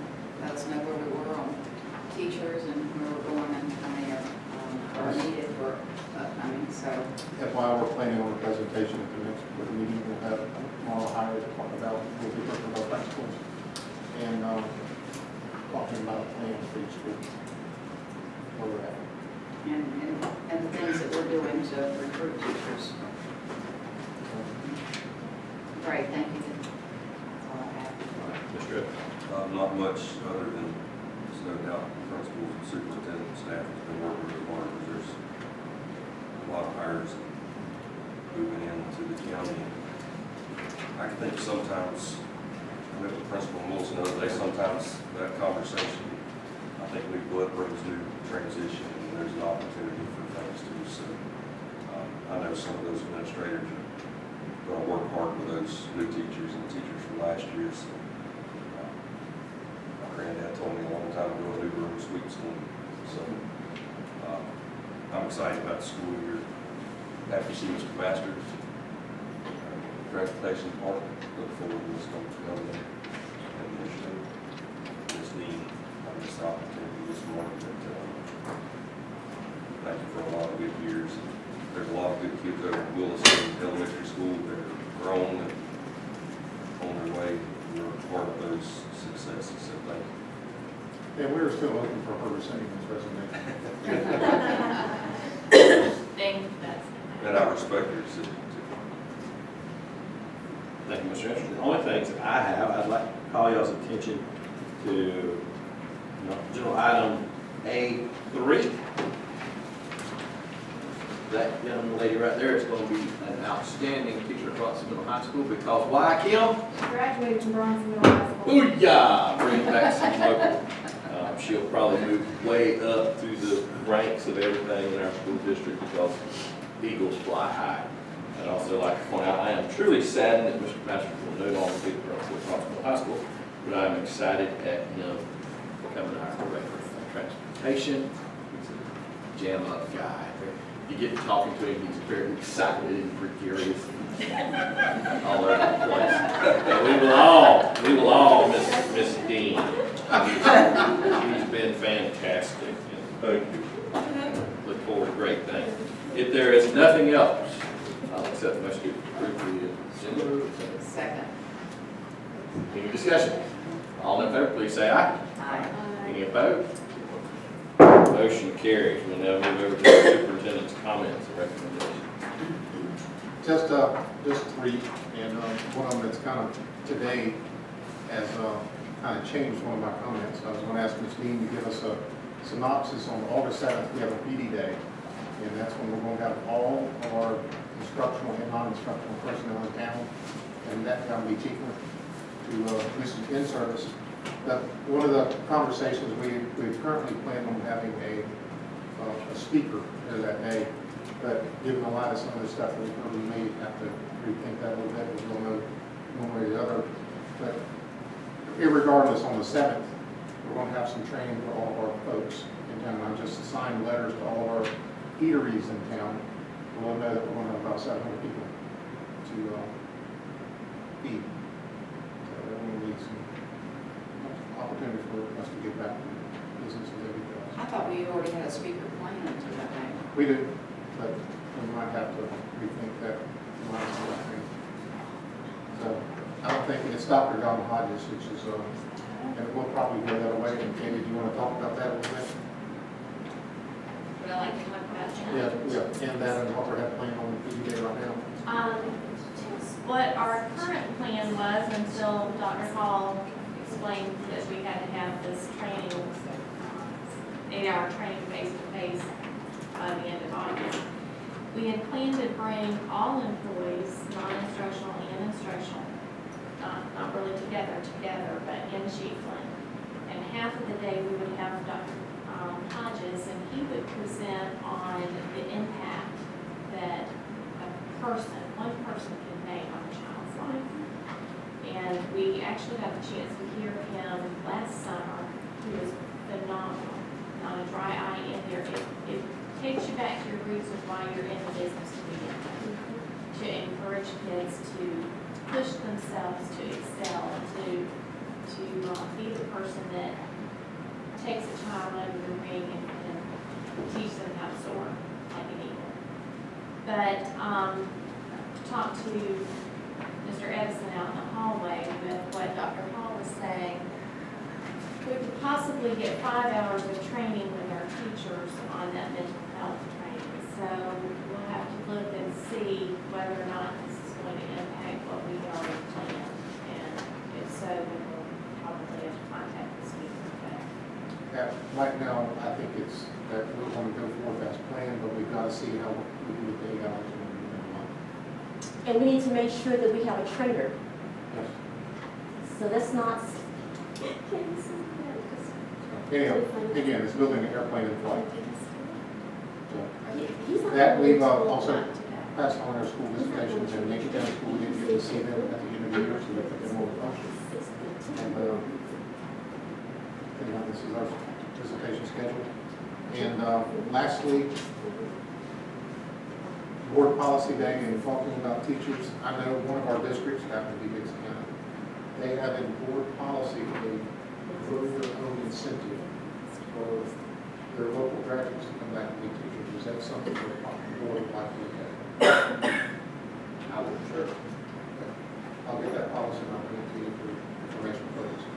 let us know where we were on teachers and where we're going and how many are needed for upcoming, so. That's why we're planning on a presentation at the next board meeting. We'll have Marla Hire to talk about, we'll be talking about high schools and talking about plans for each school, where we're at. And the things that we're doing to recruit teachers. Great, thank you. That's all I have. All right, Mr. Evans. Not much other than, there's no doubt, principals and superintendent staff has been working really hard, because there's a lot of hires moving into the county. I think sometimes, I met with Principal Wilson the other day, sometimes that conversation, I think what brings new transition, and there's an opportunity for things to do so. I know some of those administrators are going to work hard with those new teachers and teachers from last year, so my granddad told me a long time ago, a new room sweeps one. So I'm excited about the school year. Happy to see Mr. Masters, transportation department. Look forward to this coming in. And Ms. Dean, on this opportunity this morning. But thank you for a lot of good years. There's a lot of good kids over at Williston Elementary School that are grown and on their way. We're part of those successes, so thank you. And we're still looking for her to send this resignation. Thank you, that's. And I respect your decision too. Thank you, Mr. Evans. The only things that I have, I'd like to call y'all's attention to, general item A3. That young lady right there is going to be an outstanding teacher at Bronson Middle High School, because why, Kim? Graduated from Bronson Middle High School. Booyah! Bring back some local. She'll probably move way up through the ranks of everything in our school district, because Eagles fly high. I'd also like to point out, I am truly saddened that Mr. Masters will no longer be at Bronson Middle High School, but I'm excited at him becoming our director of transportation. He's a jam-up guy. You get to talking to him, he's very excited and gregarious, all over the place. And we will all miss Dean. He's been fantastic. Thank you. Look forward to great things. If there is nothing else, I'll accept the motion to approve the agenda. Second. Any discussion? All in favor, please say aye. Aye. Any opposed? Motion carries. We'll now move over to the superintendent's comments and recommendations. Just three, and one of them that's kind of today has kind of changed one of my comments. I was going to ask Ms. Dean to give us a synopsis on August 7th. We have a PD day, and that's when we're going to have all of our instructional and non-instructional personnel in town, and that can be cheaper to do some in-service. But one of the conversations we currently plan on having a speaker there that day, but given a lot of some of the stuff that we may have to rethink that a little bit, we'll know one way or the other. But irregardless, on the 7th, we're going to have some training for all of our folks in town. I've just assigned letters to all of our eateries in town. We'll know that we're going to have about 700 people to feed. So everyone needs some opportunity for us to get back to business as everything else. I thought we already had a speaker planned to that day. We do, but we might have to rethink that last thing. So I don't think thinking it's Dr. Don Hodges, which is, and we'll probably go that way. And Katie, do you want to talk about that a little bit? Would I like to talk about Yeah, challenges? and that and what we're having planned on the PG Day right now. What our current plan was until Dr. Hall explained that we had to have this training, 8-hour training face-to-face by the end of August. We had planned to bring all employees, non-instructional and instructional, not really together, but in Chiefland. And half of the day, we would have Dr. Hodges, and he would present on the impact that one person can make on a child's life. And we actually got the chance to hear him last summer. He was phenomenal, not a dry eye in there. It takes you back to your roots of why you're in the business to begin with, to encourage kids to push themselves to excel, to be the person that takes a child under the wing and teach them how to soar like an eagle. But talked to Mr. Edison out in the hallway with what Dr. Hall was saying. We could possibly get 5 hours of training with our teachers on that mental health training. So we'll have to look and see whether or not this is going to impact what we already planned. And if so, then we'll probably have to contact the speaker. Right now, I think it's that we want to go forward as planned, but we've got to see how we do with the 8 hours. And we need to make sure that we have a trainer. Yes. So that's not. Anyhow, again, it's building an airplane in flight. He's not That we've going to also want to go. passed on our school visitations and Yankee County School, we didn't get to see them at the end of the year, so they put them over function. And, anyhow, this is our visitation schedule. And lastly, board policy day and talking about teachers. I know one of our districts, happened to be Dixon County, they have in board policy a grow your own incentive for their local graduates to come back and be teachers. Is that something that the board would like to look at? I would, sure. I'll get that policy and I'll bring it to you for information purposes.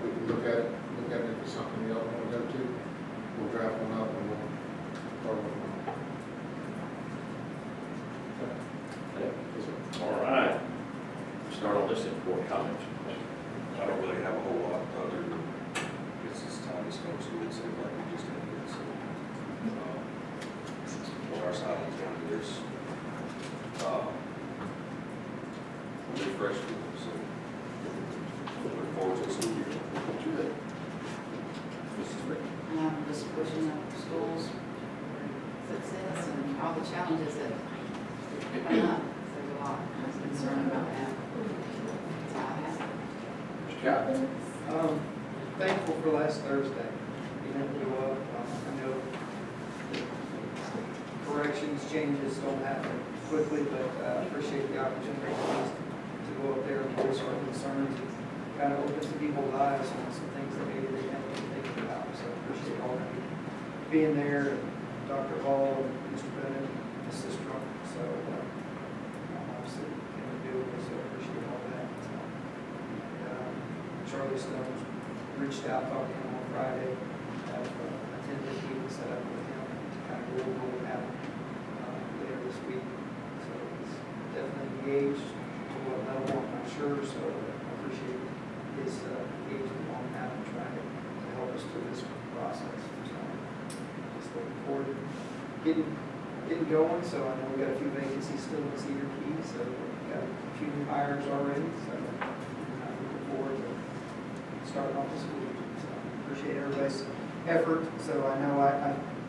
We can look at it if it's something you all want to go to. We'll draft one up and we'll start with one. All right. Start on this in board comments. I don't really have a whole lot other than it's this time to go to school, it seems like we just did it, so. On our side, it's going to do this. Refresh school, so. Look forward to the school year. Mrs. Rick. Just pushing up schools for success and all the challenges that come up. There's a lot. I was concerned about that. That's all I have. Mr. Cotton. Thankful for last Thursday. You know, I know corrections, changes don't happen quickly, but appreciate the opportunity to go up there and voice our concerns. It kind of opens people's eyes on some things that maybe they haven't been thinking about. So appreciate all of you being there, Dr. Hall, and Mr. Bennett, and Mrs. Trump. So obviously, can't do it, so appreciate all that. Charlie Stone reached out, talked to him on Friday. I've attended a meeting set up with him to kind of go over what happened later this week. So he's definitely engaged to what level, I'm not sure, so I appreciate his engagement on that and trying to help us through this process. So just looking forward to getting going. So I know we got a few vacancies still in Cedar Key, so we've got a few new hires already. So I'm looking forward to starting off this week. So appreciate everybody's effort. So I know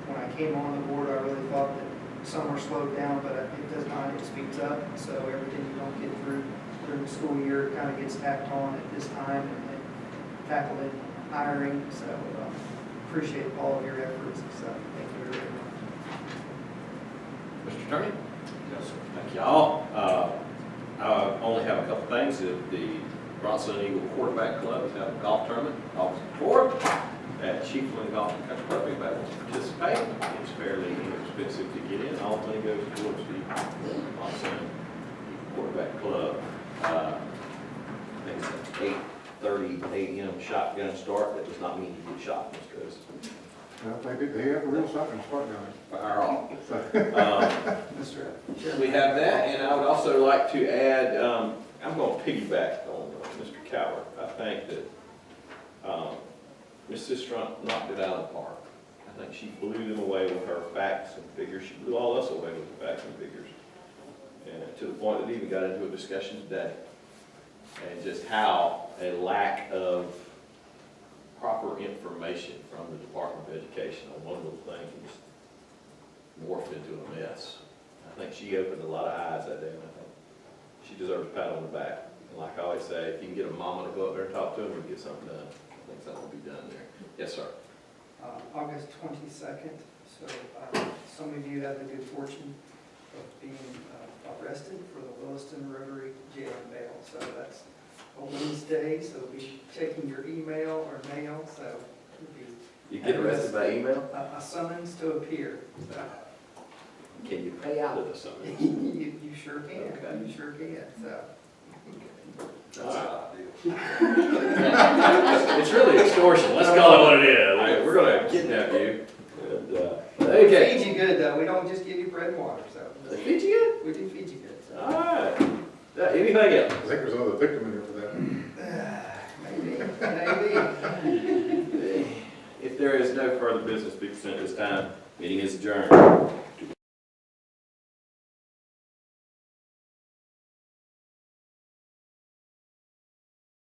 when I came on the board, I really thought that some were slowed down, but it does not. It speeds up. So everything you don't get through during the school year kind of gets tacked on at this time and tackled in hiring. So appreciate all of your efforts. So thank you very much. Mr. Attorney. Yes, sir. Thank you all. I only have a couple things. The Bronson Eagle Quarterback Club have a golf tournament, August 4th, at Chiefland Golf and Country Club. Anybody wants to participate? It's fairly inexpensive to get in. All money goes towards the Bronson Eagle Quarterback Club. I think it's an 8:30 a.m. shotgun start. That does not mean you get shot, Mr. Rose. Well, they have a real shotgun start down Fire off. Mr. Chairman. We have that, and I would also like to add, I'm going to piggyback on Mr. Coward. I think that Ms. Sistrunk knocked it out of the park. I think she blew them away with her facts and figures. She blew all us away with the facts and figures. And to the point that even got into a discussion today. And just how a lack of proper information from the Department of Education on one little thing can morphed into a mess. I think she opened a lot of eyes that day, and I think she deserves a pat on the back. And like I always say, if you can get a mama to go up there and talk to them and get something done, I think something will be done there. Yes, sir. August 22nd, so some of you have the good fortune of being arrested for the Williston Rotary jail and bail. So that's a Wednesday, so be checking your email or mail, so it'll be You get arrested by email? a summons to appear. So Can you pay out of the summons? you sure can, Okay. you sure can, so. That's an idea. It's really extortion. Let's call it what it is. We're gonna kidnap you. And, We okay. feed you good though, we don't just give you bread and water, so. They feed you We do feed you good, good? so. All right. Anything else? I think there's another victim in here for that. Maybe. If there is no further business to be presented this time, meeting is adjourned.